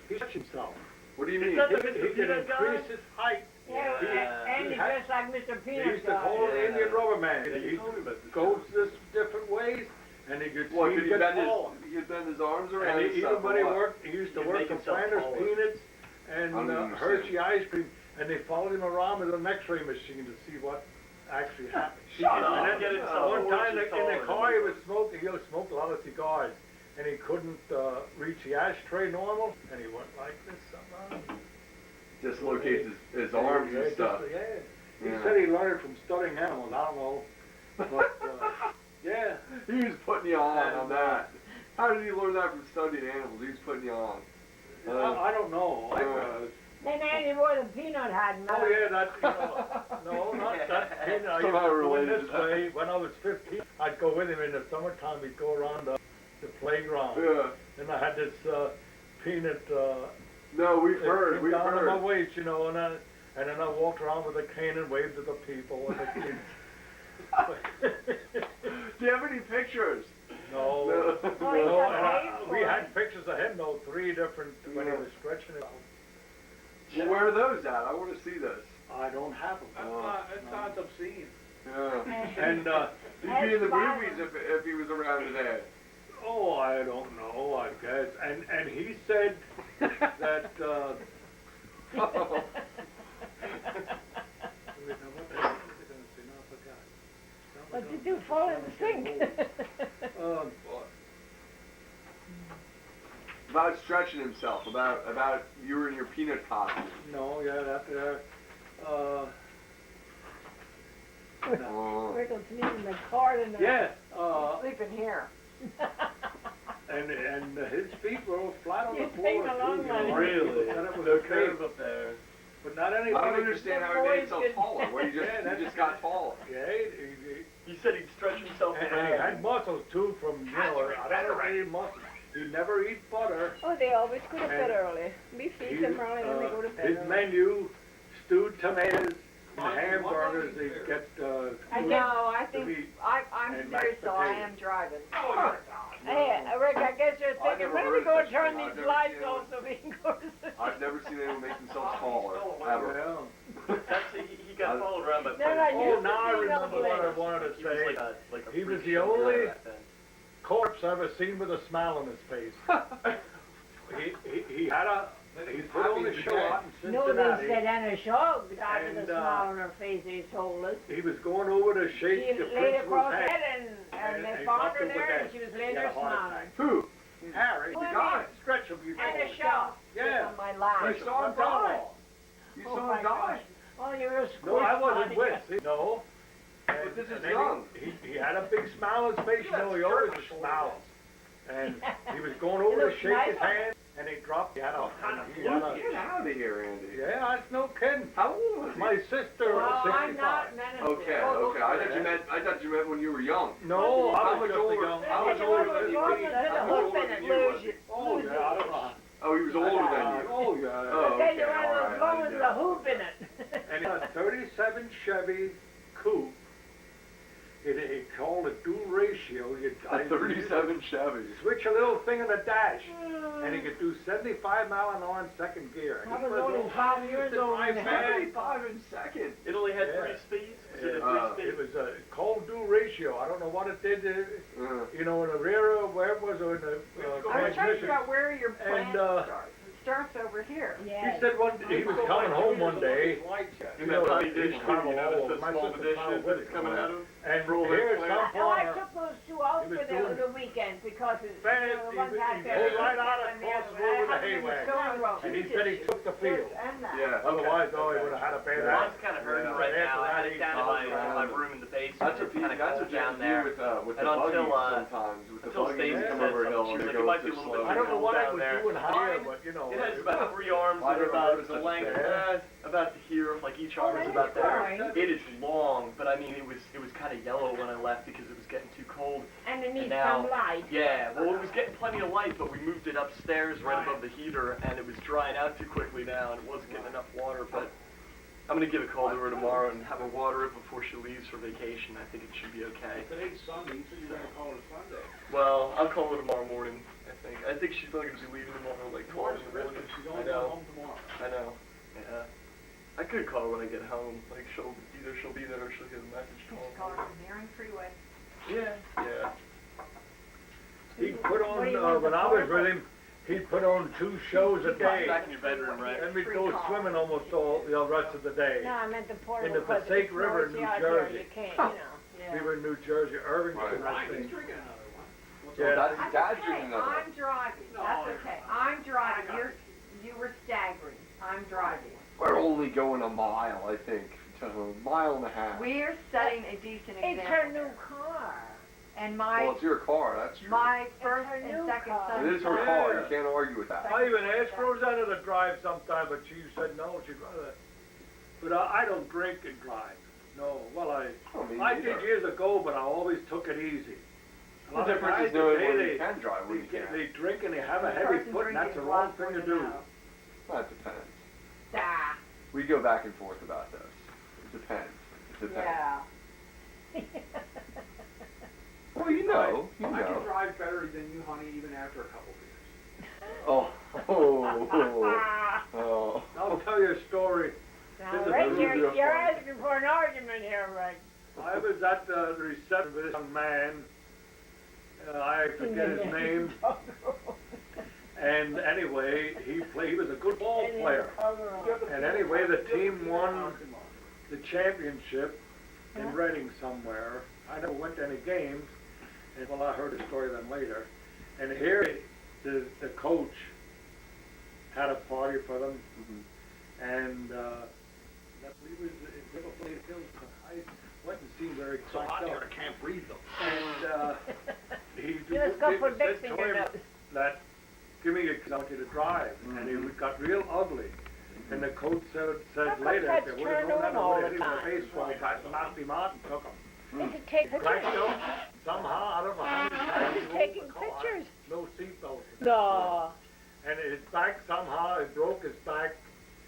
Speaker 4: He stretched himself.
Speaker 1: What do you mean?
Speaker 6: Is that
Speaker 4: He
Speaker 6: the
Speaker 4: could,
Speaker 6: Mr.
Speaker 4: he could
Speaker 6: Peanut guy?
Speaker 4: increase his height.
Speaker 5: Yeah, and he
Speaker 4: he had-
Speaker 5: dressed like Mr.
Speaker 4: They
Speaker 5: Peanut
Speaker 4: used to call him
Speaker 6: Yeah.
Speaker 4: Indian Rubber Man.
Speaker 6: Yeah, you
Speaker 4: He'd
Speaker 6: told me about this.
Speaker 4: go this different ways, and he could
Speaker 1: What?
Speaker 4: see
Speaker 1: Could
Speaker 4: him
Speaker 1: he
Speaker 4: get
Speaker 1: bend
Speaker 4: taller.
Speaker 1: his arms around
Speaker 4: And
Speaker 1: and
Speaker 4: even
Speaker 1: stuff?
Speaker 4: when
Speaker 1: or
Speaker 4: he
Speaker 1: what?
Speaker 4: worked, he used to
Speaker 6: He'd
Speaker 4: work
Speaker 6: make
Speaker 4: for
Speaker 6: himself
Speaker 4: Snyders
Speaker 6: taller.
Speaker 4: Peanuts and
Speaker 1: I don't understand.
Speaker 4: Hershey ice cream, and they followed him around with an X-ray machine to see what actually happened.
Speaker 6: Shut up.
Speaker 4: And then
Speaker 6: Get himself
Speaker 4: one time in
Speaker 6: taller
Speaker 4: the
Speaker 6: than
Speaker 4: car he
Speaker 6: you.
Speaker 4: was smoking, he smoked a lot of cigars, and he couldn't reach the ashtray normal, and he went like this somehow.
Speaker 1: Dislocates his arms
Speaker 4: Yeah,
Speaker 1: and
Speaker 4: just-
Speaker 1: stuff.
Speaker 4: Yeah. He
Speaker 1: Yeah.
Speaker 4: said he learned it from studying animals. I don't know. But, yeah.
Speaker 1: He was putting you on that. How did he learn that from studying animals? He was putting you on.
Speaker 4: I don't know.
Speaker 5: Then Andy wore the peanut hat. and
Speaker 4: Oh yeah, that, no, not that. I used to
Speaker 1: Somehow
Speaker 4: go in
Speaker 1: related
Speaker 4: this
Speaker 1: to that.
Speaker 4: way. When I was 15, I'd go with him in the summertime. We'd go around the playground.
Speaker 1: Yeah.
Speaker 4: And I had this peanut
Speaker 1: No, we've
Speaker 4: thing
Speaker 1: heard. We've
Speaker 4: down on my
Speaker 1: heard.
Speaker 4: waist, and then I walked around with a cane and waved to the people and the kids.
Speaker 1: Do you have any pictures?
Speaker 4: No,
Speaker 1: No.
Speaker 5: Oh, he's
Speaker 4: no,
Speaker 5: got
Speaker 4: and
Speaker 5: paid
Speaker 4: we
Speaker 5: for
Speaker 4: had
Speaker 5: it.
Speaker 4: pictures of him though, 3 different when he
Speaker 1: Yeah.
Speaker 4: was stretching it out.
Speaker 1: Well, where are those at? I want to see this.
Speaker 4: I don't have them.
Speaker 3: That sounds obscene.
Speaker 1: Yeah.
Speaker 4: And
Speaker 1: He'd be in the
Speaker 5: That's
Speaker 1: movies if he was around today.
Speaker 4: oh, I don't know. I guess. And he said that Wait, now what the hell was I gonna say? No, I forgot.
Speaker 5: What did you fall in the sink?
Speaker 1: About stretching himself, about you were in your peanut costume.
Speaker 4: No, yeah, that,
Speaker 1: Oh.
Speaker 5: Rickles needing the car tonight.
Speaker 4: yeah,
Speaker 2: Sleeping here.
Speaker 4: and his feet were all flat on
Speaker 5: You
Speaker 4: the floor.
Speaker 5: paid a long
Speaker 4: too, you
Speaker 5: money.
Speaker 4: know.
Speaker 6: Really?
Speaker 4: And it was
Speaker 6: No
Speaker 4: okay.
Speaker 6: curve up there.
Speaker 4: But not
Speaker 1: I
Speaker 4: anybody.
Speaker 1: don't understand how he made himself taller. Well, you just got taller.
Speaker 4: Yeah,
Speaker 6: You said he'd stretch himself
Speaker 4: and he
Speaker 6: around.
Speaker 4: had muscles too from, you know, I don't know if he ate muscles. He never eat butter.
Speaker 5: Oh, they always go to bed
Speaker 4: And
Speaker 5: early. We feed them early when they go to bed
Speaker 4: His
Speaker 5: early.
Speaker 4: menu, stewed tomatoes, and hamburgers, they get,
Speaker 2: I think,
Speaker 4: meat
Speaker 2: I'm
Speaker 4: and
Speaker 2: serious,
Speaker 4: mashed
Speaker 2: so I
Speaker 4: potatoes.
Speaker 2: am driving.
Speaker 5: Hey, Rick, I guess you're
Speaker 1: I've
Speaker 5: thinking,
Speaker 1: never
Speaker 5: when are
Speaker 1: heard
Speaker 5: we going
Speaker 1: of
Speaker 5: to turn
Speaker 1: such a
Speaker 5: these
Speaker 1: thing. I've
Speaker 5: lights
Speaker 1: never
Speaker 5: off so we can go to sleep?
Speaker 1: I've never seen anyone make themselves taller, ever.
Speaker 4: Yeah.
Speaker 6: Actually, he got followed around by
Speaker 5: They're not
Speaker 4: Oh,
Speaker 5: used to
Speaker 4: now I
Speaker 5: being
Speaker 4: remember what I
Speaker 5: ugly.
Speaker 4: wanted to
Speaker 6: He was
Speaker 4: say.
Speaker 6: like a
Speaker 4: He was
Speaker 6: freak
Speaker 4: the
Speaker 6: show
Speaker 4: only
Speaker 6: back then.
Speaker 4: Corpse I've ever seen with a smile on his face. he had a, he put on a show out in
Speaker 5: No, they
Speaker 4: Cincinnati.
Speaker 5: said Anna Shaw died with a
Speaker 4: And,
Speaker 5: smile on her face, they told us.
Speaker 4: He was going over to
Speaker 5: She
Speaker 4: shake the
Speaker 5: laid
Speaker 4: principal's
Speaker 5: across her
Speaker 4: hand.
Speaker 5: head and they
Speaker 4: he
Speaker 5: found
Speaker 4: bumped
Speaker 5: her
Speaker 4: over
Speaker 5: there
Speaker 4: dead.
Speaker 5: and she was
Speaker 4: He
Speaker 5: laying
Speaker 4: had
Speaker 5: there
Speaker 4: a heart
Speaker 5: smiling.
Speaker 4: attack.
Speaker 1: Who?
Speaker 4: Harry,
Speaker 5: Oh,
Speaker 4: the
Speaker 5: yeah.
Speaker 4: guy, stretch him. You
Speaker 5: Anna
Speaker 4: know.
Speaker 5: Shaw.
Speaker 4: Yeah.
Speaker 2: On my lap.
Speaker 1: You saw him die. You
Speaker 5: Oh
Speaker 1: saw
Speaker 5: my
Speaker 1: him die.
Speaker 5: gosh. Oh, you're a
Speaker 4: No, I
Speaker 5: squirt
Speaker 4: wasn't
Speaker 5: bunny.
Speaker 4: with. See, no. And,
Speaker 1: But this is
Speaker 4: and then
Speaker 1: young.
Speaker 4: He had a big smile on his face. You know, he always smiles. And he was going over to
Speaker 5: looks
Speaker 4: shake his
Speaker 5: nice.
Speaker 4: hand, and he dropped. He had a.
Speaker 1: Get out of here, Andy.
Speaker 4: Yeah, that's no kidding.
Speaker 1: How old was he?
Speaker 4: My sister
Speaker 5: Well,
Speaker 4: was
Speaker 5: I'm
Speaker 4: 65.
Speaker 5: not menacing.
Speaker 1: Okay, okay. I thought you meant when you were young.
Speaker 4: No,
Speaker 1: How
Speaker 4: I was
Speaker 1: much
Speaker 4: just a
Speaker 1: older?
Speaker 4: young.
Speaker 1: How much
Speaker 5: Hey,
Speaker 1: older
Speaker 5: what
Speaker 1: than
Speaker 5: was
Speaker 1: you?
Speaker 5: wrong with
Speaker 1: How
Speaker 5: the
Speaker 1: much
Speaker 5: hook
Speaker 1: older
Speaker 5: and
Speaker 1: than
Speaker 5: it
Speaker 1: you was
Speaker 5: lose
Speaker 1: he?
Speaker 5: you?
Speaker 4: Oh yeah, I don't know.
Speaker 1: Oh, he was older than you.
Speaker 4: Oh yeah.
Speaker 1: Oh,
Speaker 5: Then
Speaker 1: okay,
Speaker 5: you had
Speaker 1: all
Speaker 5: those
Speaker 1: right.
Speaker 5: long
Speaker 1: I
Speaker 5: with
Speaker 1: did.
Speaker 5: the hoop in it.
Speaker 4: And he had a 37 Chevy coupe. It called a dual ratio.
Speaker 1: A 37 Chevy.
Speaker 4: Switch a little thing in the dash, and he could do 75 mile an hour in second gear.
Speaker 5: I
Speaker 4: He
Speaker 5: was only
Speaker 4: all-
Speaker 5: 5 years
Speaker 4: he was
Speaker 5: old
Speaker 4: my
Speaker 5: when it
Speaker 4: man.
Speaker 1: 75 in second.
Speaker 6: It only had
Speaker 4: Yeah.
Speaker 6: 3 speeds? Was it a
Speaker 1: Yeah.
Speaker 6: 3
Speaker 4: It
Speaker 6: speed?
Speaker 4: was a cold dual ratio. I don't know what it did. You know, in the rear of where it was, or in the
Speaker 2: I was trying to
Speaker 4: transmission.
Speaker 2: figure out where your plant
Speaker 4: And,
Speaker 2: starts. It starts over here.
Speaker 4: He
Speaker 5: Yeah.
Speaker 4: said he was coming home one day.
Speaker 6: In that tiny
Speaker 4: he's
Speaker 6: dish,
Speaker 4: kind of
Speaker 6: you noticed
Speaker 4: old.
Speaker 6: the
Speaker 4: My
Speaker 6: small
Speaker 4: sister
Speaker 6: dish
Speaker 4: found
Speaker 6: that's
Speaker 4: it.
Speaker 6: coming out of?
Speaker 4: And
Speaker 6: Roll
Speaker 4: here
Speaker 6: that
Speaker 4: at
Speaker 6: flare.
Speaker 4: some
Speaker 5: No, I
Speaker 4: point,
Speaker 5: took those two out
Speaker 4: He was
Speaker 5: for
Speaker 4: doing-
Speaker 5: the weekend because it's,
Speaker 4: Fast,
Speaker 5: you know, the
Speaker 4: he
Speaker 5: one
Speaker 4: was-
Speaker 5: back
Speaker 4: he
Speaker 5: there.
Speaker 4: pulled right out
Speaker 5: and the
Speaker 4: across
Speaker 5: other
Speaker 4: the
Speaker 5: one.
Speaker 4: road with
Speaker 5: I
Speaker 4: a hay
Speaker 5: haven't
Speaker 4: wagon.
Speaker 5: sewing rope.
Speaker 4: and he said he took the field.
Speaker 2: And that.
Speaker 1: Yeah.
Speaker 4: Otherwise, he would have had a bad
Speaker 6: Mine's
Speaker 4: accident.
Speaker 6: kind of hurting
Speaker 1: Yeah.
Speaker 6: right now. I had it
Speaker 4: He's
Speaker 6: down in
Speaker 1: all
Speaker 6: my
Speaker 1: around.
Speaker 6: room in the basement.
Speaker 1: That's
Speaker 6: It's
Speaker 1: what
Speaker 6: kind of
Speaker 1: that's
Speaker 6: cold
Speaker 1: what you
Speaker 6: down
Speaker 1: have to do
Speaker 6: there.
Speaker 1: with the
Speaker 6: And until,
Speaker 1: buggies sometimes. With the
Speaker 6: until
Speaker 1: buggies
Speaker 6: Stacey
Speaker 1: come
Speaker 6: said
Speaker 1: over a hill
Speaker 6: something,
Speaker 1: and
Speaker 6: she
Speaker 1: they
Speaker 6: was like,
Speaker 1: go
Speaker 6: it might be a
Speaker 1: so
Speaker 6: little bit
Speaker 1: slow.
Speaker 4: I don't know what I
Speaker 6: down
Speaker 4: was
Speaker 6: there.
Speaker 4: doing here, but you know.
Speaker 6: It has about 3 arms
Speaker 1: Why
Speaker 6: that are
Speaker 1: never
Speaker 6: about
Speaker 1: noticed
Speaker 6: the
Speaker 1: such
Speaker 6: length,
Speaker 1: thing?
Speaker 6: about here, like each arm is
Speaker 5: that's
Speaker 6: about there.
Speaker 5: fine.
Speaker 6: It is long, but I mean, it was kind of yellow when I left because it was getting too cold.
Speaker 5: And it
Speaker 6: And
Speaker 5: needs
Speaker 6: now,
Speaker 5: some light.
Speaker 6: yeah, well, it was getting plenty of light, but we moved it upstairs right above the heater, and it was drying out too quickly now, and it wasn't getting enough water, but I'm going to give a call to her tomorrow and have her water it before she leaves for vacation. I think it should be okay.
Speaker 3: Today's Sunday, you said you were gonna call it Sunday.
Speaker 6: Well, I'll call her tomorrow morning, I think. I think she's not going to be leaving tomorrow, like 12
Speaker 3: Tomorrow's
Speaker 6: in the morning.
Speaker 3: Christmas, she's
Speaker 6: I
Speaker 3: only
Speaker 6: know.
Speaker 3: going home tomorrow.
Speaker 6: I know. Yeah. I could call her when I get home. Like either she'll be there or she'll get a message to
Speaker 2: Just call it from here on the freeway.
Speaker 6: Yeah. Yeah.
Speaker 4: He put on,
Speaker 5: What do you want,
Speaker 4: when
Speaker 5: the
Speaker 4: I was
Speaker 5: portable?
Speaker 4: with him, he put on 2 shows a day.
Speaker 6: Back in your bedroom, right?
Speaker 4: And we'd go swimming almost all the rest of the day.
Speaker 5: No, I meant the portable.
Speaker 4: In the
Speaker 5: because
Speaker 4: Passaic
Speaker 5: it's
Speaker 4: River in
Speaker 5: noisy
Speaker 4: New
Speaker 5: out there,
Speaker 4: Jersey.
Speaker 5: You can't, you know.
Speaker 4: We were in New Jersey, Irvington, I
Speaker 3: Ryan, he's
Speaker 4: think.
Speaker 3: drinking another one. What's
Speaker 4: Yeah.
Speaker 3: up?
Speaker 1: That's
Speaker 2: That's
Speaker 1: Dad's
Speaker 2: okay.
Speaker 1: drinking another one.
Speaker 2: I'm driving.
Speaker 3: No,
Speaker 2: That's
Speaker 3: you're
Speaker 2: okay.
Speaker 3: fine.
Speaker 2: I'm driving.
Speaker 3: I got it.
Speaker 2: You were staggering. I'm driving.
Speaker 1: We're only going a mile, I think. To a mile and a half.
Speaker 2: We're setting a decent
Speaker 5: It's
Speaker 2: example.
Speaker 5: her new car.
Speaker 2: And
Speaker 1: Well, it's your car, that's true.
Speaker 2: my first
Speaker 5: her
Speaker 2: and
Speaker 5: new
Speaker 2: second
Speaker 5: car.
Speaker 2: son.
Speaker 1: It is her
Speaker 4: Yeah.
Speaker 1: car. You can't argue with that.
Speaker 4: I even asked Rosanna to drive sometime, but she said no, she'd rather. But I don't drink and drive. No, well,
Speaker 1: I mean,
Speaker 4: I did years ago, but I always took it easy. A
Speaker 1: The
Speaker 4: lot of
Speaker 1: difference
Speaker 4: guys
Speaker 1: is knowing
Speaker 4: today,
Speaker 1: when
Speaker 4: they-
Speaker 1: you can drive, when you can't.
Speaker 4: They drink and they have a
Speaker 2: The
Speaker 4: heavy
Speaker 2: person
Speaker 4: foot, and that's the
Speaker 2: drinking
Speaker 4: wrong
Speaker 2: lots
Speaker 4: thing
Speaker 2: more
Speaker 4: to
Speaker 2: than
Speaker 4: do.
Speaker 2: now.
Speaker 1: That depends.
Speaker 2: Ah,
Speaker 1: We go back and forth about this. It depends. It depends.
Speaker 2: yeah.
Speaker 1: Well, you know. You
Speaker 3: I can
Speaker 1: know.
Speaker 3: drive better than you, honey, even after a couple beers.
Speaker 1: Oh. Oh.
Speaker 4: I'll tell you a story.
Speaker 5: Now,
Speaker 4: This is
Speaker 5: Rick,
Speaker 4: a
Speaker 5: you're
Speaker 4: real
Speaker 5: asking for an argument here, Rick.
Speaker 4: I was at the reception with this young man. I forget his name. And anyway, he was a good ball player. And anyway, the team won the championship in Reading somewhere. I never went to any games, and well, I heard the story then later. And here, the coach had a party for them, and that we was in Liverpool Hills. I went and seen where it cracked up.
Speaker 3: I can't breathe them.
Speaker 4: And he
Speaker 2: Just go put
Speaker 4: said
Speaker 2: Vicks in
Speaker 4: to
Speaker 2: your
Speaker 4: him
Speaker 2: nose.
Speaker 4: that, give me a want you to drive, and it got real ugly. And the coach said
Speaker 2: How come
Speaker 4: later,
Speaker 2: that's
Speaker 4: they would have
Speaker 2: turned
Speaker 4: known that,
Speaker 2: on all
Speaker 4: they would have hit
Speaker 2: the
Speaker 4: him in the
Speaker 2: time?
Speaker 4: face when he got knocked him out and took him.
Speaker 2: They should take
Speaker 4: Cracked
Speaker 2: pictures.
Speaker 4: up somehow, I don't know how many times
Speaker 2: He's
Speaker 4: he rolled
Speaker 2: taking
Speaker 4: the car.
Speaker 2: pictures.
Speaker 4: No seatbelt.
Speaker 2: No.
Speaker 4: And his back somehow, it broke his back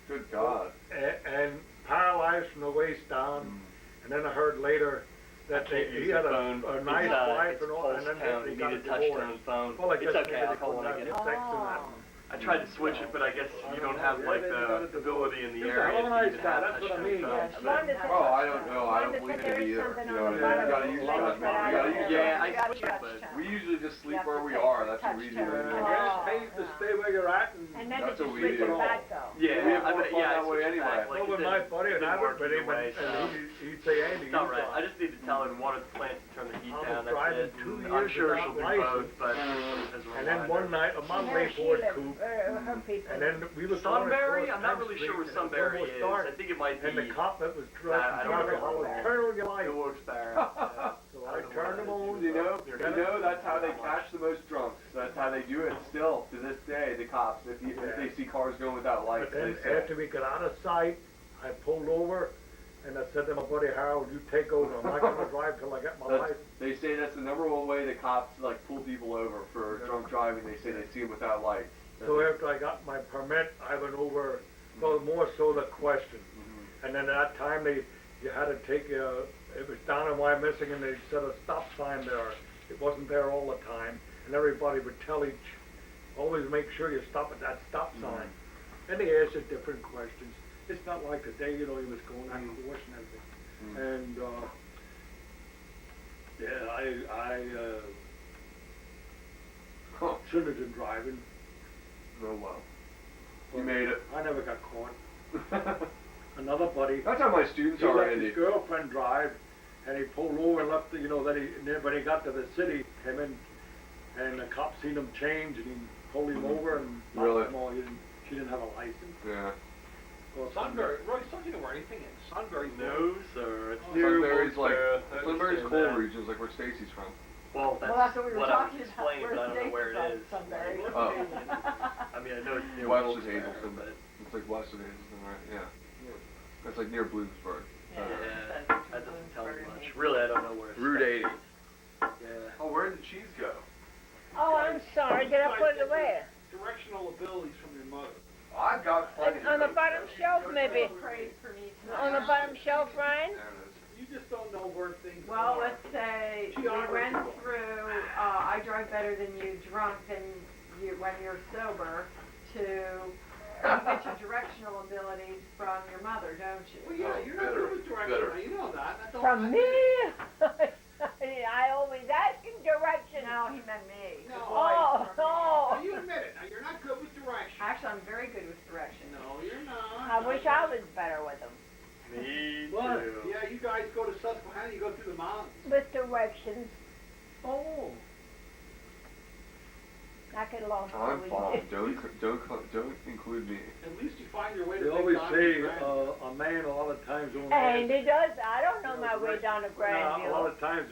Speaker 1: Good God.
Speaker 4: and paralyzed from the waist down. And then I heard later that he had a nice wife and all, and then
Speaker 6: You
Speaker 4: he
Speaker 6: need
Speaker 4: got
Speaker 6: a
Speaker 4: a divorce.
Speaker 6: touch-tone phone.
Speaker 4: Well, I guess
Speaker 6: It's okay,
Speaker 4: maybe
Speaker 6: I'll
Speaker 4: they
Speaker 6: call when I
Speaker 4: couldn't
Speaker 6: get
Speaker 4: have
Speaker 6: it.
Speaker 4: sex and that.
Speaker 6: I tried to switch it, but I guess you don't have like the ability in the
Speaker 4: He's a
Speaker 6: area
Speaker 4: hell of a
Speaker 6: to
Speaker 4: nice
Speaker 6: even
Speaker 4: guy,
Speaker 6: have
Speaker 4: that's what I
Speaker 6: touch-tone
Speaker 4: mean.
Speaker 6: phones.
Speaker 2: Yes, Wanda said-
Speaker 1: Oh, I don't know. I
Speaker 2: Wanda
Speaker 1: don't
Speaker 2: said
Speaker 1: believe
Speaker 2: there
Speaker 1: it
Speaker 2: is
Speaker 1: either.
Speaker 2: something
Speaker 1: You
Speaker 2: on
Speaker 1: know,
Speaker 2: the
Speaker 1: you
Speaker 2: bottom
Speaker 1: gotta
Speaker 2: of
Speaker 1: use
Speaker 2: the
Speaker 1: touch.
Speaker 2: link, but I
Speaker 1: You gotta
Speaker 2: don't
Speaker 1: use
Speaker 2: know.
Speaker 6: Yeah, I
Speaker 2: You gotta
Speaker 6: switch it,
Speaker 2: touch
Speaker 6: but
Speaker 2: tone.
Speaker 1: We usually just sleep
Speaker 2: have
Speaker 1: where
Speaker 2: to
Speaker 1: we
Speaker 2: take
Speaker 1: are. That's what we
Speaker 2: touch
Speaker 1: do
Speaker 2: tone.
Speaker 1: anyway.
Speaker 4: I guess pays to stay where you're at
Speaker 2: And then
Speaker 1: That's
Speaker 2: you
Speaker 1: what
Speaker 2: just
Speaker 1: we
Speaker 2: switch
Speaker 1: do.
Speaker 2: it back though.
Speaker 6: Yeah,
Speaker 1: We have
Speaker 6: I
Speaker 1: more
Speaker 6: bet,
Speaker 1: fun
Speaker 6: yeah, I
Speaker 1: that way
Speaker 6: switched it
Speaker 1: anyway.
Speaker 6: back, like
Speaker 4: Well,
Speaker 6: it
Speaker 4: with
Speaker 6: didn't-
Speaker 4: my buddy,
Speaker 6: it
Speaker 4: and I
Speaker 6: didn't
Speaker 4: would
Speaker 6: work
Speaker 4: with
Speaker 6: either
Speaker 4: him,
Speaker 6: way, so.
Speaker 4: and he'd say, Andy,
Speaker 6: It's all
Speaker 4: you
Speaker 6: right.
Speaker 4: drive.
Speaker 6: I just need to tell it in one of the plants to turn the heat
Speaker 4: I was
Speaker 6: down. That's
Speaker 4: driving
Speaker 6: it.
Speaker 4: 2
Speaker 6: And
Speaker 4: years
Speaker 6: I'm sure
Speaker 4: without
Speaker 6: she'll do
Speaker 4: license.
Speaker 6: both, but as a
Speaker 4: And then one
Speaker 6: reminder.
Speaker 4: night, a month
Speaker 2: Where
Speaker 4: late
Speaker 2: she
Speaker 4: Ford
Speaker 2: lives,
Speaker 4: coupe,
Speaker 2: her people.
Speaker 4: and then we were
Speaker 6: Sunbury? I'm not really sure where Sunbury is. I think it might be
Speaker 4: And the cop that was
Speaker 6: I
Speaker 4: driving,
Speaker 6: don't
Speaker 4: driving,
Speaker 6: know.
Speaker 4: I turn on your light.
Speaker 6: Bill Wilkes-Barre. Yeah.
Speaker 4: So I turned them on.
Speaker 1: You know, that's how they catch the most drunks. That's how they do it still to this day. The cops, if they see cars going without lights,
Speaker 4: But then
Speaker 1: they say,
Speaker 4: after we got out of sight, I pulled over, and I said to my buddy Harold, you take over, I'm not gonna drive till I get my
Speaker 1: That's,
Speaker 4: license.
Speaker 1: they say that's the number one way the cops like pull people over for drunk driving. They say they see them without lights.
Speaker 4: So after I got my permit, I went over, well, more so the question. And then at that time, you had to take, it was down in Wyomissing, and they set a stop sign there. It wasn't there all the time, and everybody would tell always make sure you stop at that stop sign. And they asked you different questions. It's not like today, you know, he was going on course and everything. And, yeah, I shouldn't have been driving.
Speaker 1: Oh well. You made it.
Speaker 4: I never got caught. Another buddy,
Speaker 1: That's how my students
Speaker 4: he
Speaker 1: are,
Speaker 4: let
Speaker 1: Andy.
Speaker 4: his girlfriend drive, and he pulled over and left, then when he got to the city, came in, and the cop seen him change, and he pulled him over and
Speaker 1: Really?
Speaker 4: knocked him all. She didn't have a license.
Speaker 1: Yeah.
Speaker 3: Well, Sunbury, Roy, something to wear anything in. Sunbury's
Speaker 6: No, sir. It's
Speaker 1: Sunbury's like
Speaker 6: Wilkes-Barre. I
Speaker 1: Sunbury's
Speaker 6: understand
Speaker 1: coal
Speaker 6: that.
Speaker 1: regions, like where Stacy's from.
Speaker 6: Well,
Speaker 2: Well, that's what we were
Speaker 6: what I was
Speaker 2: talking about.
Speaker 6: explaining, but I don't know where it is.
Speaker 2: Sunbury.
Speaker 1: Oh.
Speaker 6: I mean, I know it's near
Speaker 1: West of
Speaker 6: Wilkes-Barre,
Speaker 1: Hazelton.
Speaker 6: but
Speaker 1: It's like west of Hazelton, right? Yeah. It's like near Bloomsburg.
Speaker 6: yeah, that doesn't tell me much. Really, I don't know where it's
Speaker 1: Route 80.
Speaker 6: Yeah.
Speaker 1: Oh, where did the cheese go?
Speaker 2: Oh, I'm sorry, did I put it away?
Speaker 3: Directional abilities from your mother.
Speaker 1: I've got plenty.
Speaker 2: On the bottom shelf, maybe. On the bottom shelf, Ryan?
Speaker 1: There it is.
Speaker 3: You just don't know where things
Speaker 7: Well,
Speaker 3: are.
Speaker 7: let's say we
Speaker 3: Geography.
Speaker 7: went through, I drive better than you drunk than you when you're sober, to you get your directional abilities from your mother, don't you?
Speaker 3: Well, yeah, you're not
Speaker 1: Bitter.
Speaker 3: good with direction.
Speaker 1: Bitter.
Speaker 3: Now, you know that. That's all
Speaker 2: From
Speaker 3: I
Speaker 2: me?
Speaker 3: did.
Speaker 2: I always ask him directions.
Speaker 7: No, he meant me.
Speaker 3: No.
Speaker 7: The
Speaker 2: Oh,
Speaker 7: boys from me.
Speaker 2: oh.
Speaker 3: Now, you admit it. Now, you're not good with direction.
Speaker 7: Actually, I'm very good with direction.
Speaker 3: No, you're not.
Speaker 2: I wish I was better with him.
Speaker 6: Me
Speaker 3: What?
Speaker 6: too.
Speaker 3: Yeah, you guys go to Susquehanna, you go through the mountains.
Speaker 2: With directions.
Speaker 3: Oh.
Speaker 2: I could along
Speaker 1: I'm
Speaker 2: with
Speaker 1: fine.
Speaker 2: you.
Speaker 1: Don't include me.
Speaker 3: At least you find your way to
Speaker 4: They
Speaker 3: Big
Speaker 4: always
Speaker 3: Diamond
Speaker 4: say,
Speaker 3: Grand.
Speaker 4: a man a lot of times won't
Speaker 2: And
Speaker 4: ask.
Speaker 2: it does, I don't know my way down to
Speaker 4: A lot
Speaker 2: Grandview.
Speaker 4: of times,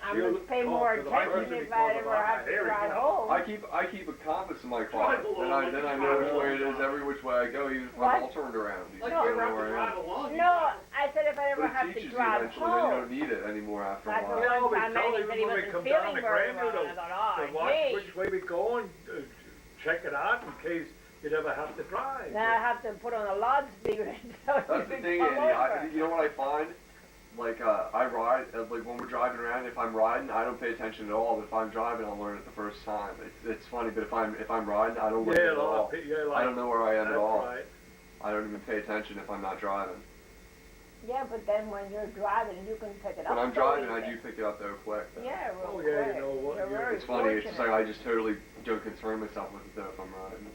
Speaker 2: I
Speaker 4: she'll
Speaker 2: would pay
Speaker 4: talk
Speaker 2: more
Speaker 4: to the
Speaker 2: attention
Speaker 4: person
Speaker 2: if
Speaker 4: because
Speaker 2: I
Speaker 4: of
Speaker 2: ever
Speaker 4: my
Speaker 2: have to
Speaker 4: hearing,
Speaker 2: drive
Speaker 4: you know.
Speaker 2: home.
Speaker 1: I keep a compass in my car.
Speaker 3: Drive along
Speaker 1: Then
Speaker 3: like
Speaker 1: I
Speaker 3: you
Speaker 1: know which
Speaker 3: drive
Speaker 1: way it is
Speaker 3: along.
Speaker 1: every which way I go, even if
Speaker 2: What?
Speaker 1: I'm all turned around.
Speaker 3: Like
Speaker 2: No.
Speaker 3: you
Speaker 1: don't
Speaker 3: don't
Speaker 1: know
Speaker 3: have to
Speaker 1: where I
Speaker 3: drive
Speaker 1: am.
Speaker 3: along. you
Speaker 2: No,
Speaker 3: drive.
Speaker 2: I said if I ever
Speaker 1: But
Speaker 2: have
Speaker 1: it
Speaker 2: to
Speaker 1: teaches you
Speaker 2: drive
Speaker 1: eventually, then you
Speaker 2: home.
Speaker 1: don't need it anymore after a
Speaker 2: Like the
Speaker 1: while.
Speaker 2: one
Speaker 4: we
Speaker 2: time
Speaker 4: tell
Speaker 2: Eddie
Speaker 4: you
Speaker 2: said he
Speaker 4: when we
Speaker 2: wasn't
Speaker 4: come
Speaker 2: feeling
Speaker 4: down to
Speaker 2: very
Speaker 4: Grandview
Speaker 2: well, and I thought,
Speaker 4: to
Speaker 2: oh,
Speaker 4: watch
Speaker 2: gee.
Speaker 4: which way we go and check it out in case you'd ever have to drive.
Speaker 2: Now I have to put on a loudspeaker so
Speaker 1: That's
Speaker 2: you
Speaker 1: the
Speaker 2: can
Speaker 1: thing,
Speaker 2: come
Speaker 1: Andy.
Speaker 2: over.
Speaker 1: You know what I find? Like, I ride, like when we're driving around, if I'm riding, I don't pay attention at all. But if I'm driving, I'll learn it the first time. It's funny, but if I'm riding, I don't learn it
Speaker 4: Yeah,
Speaker 1: at all. I don't know where I am
Speaker 4: that's
Speaker 1: at all.
Speaker 4: right.
Speaker 1: I don't even pay attention if I'm not driving.
Speaker 2: Yeah, but then when you're driving, you can pick it up.
Speaker 1: When I'm
Speaker 2: so
Speaker 1: driving, I
Speaker 2: easy.
Speaker 1: do pick it up though quick.
Speaker 2: Yeah, real
Speaker 4: Oh, yeah, you
Speaker 2: quick.
Speaker 4: know what,
Speaker 2: You're
Speaker 4: you're-
Speaker 2: very
Speaker 1: It's funny. It's just like
Speaker 2: fortunate.
Speaker 1: I just totally don't concern myself with it though if I'm riding.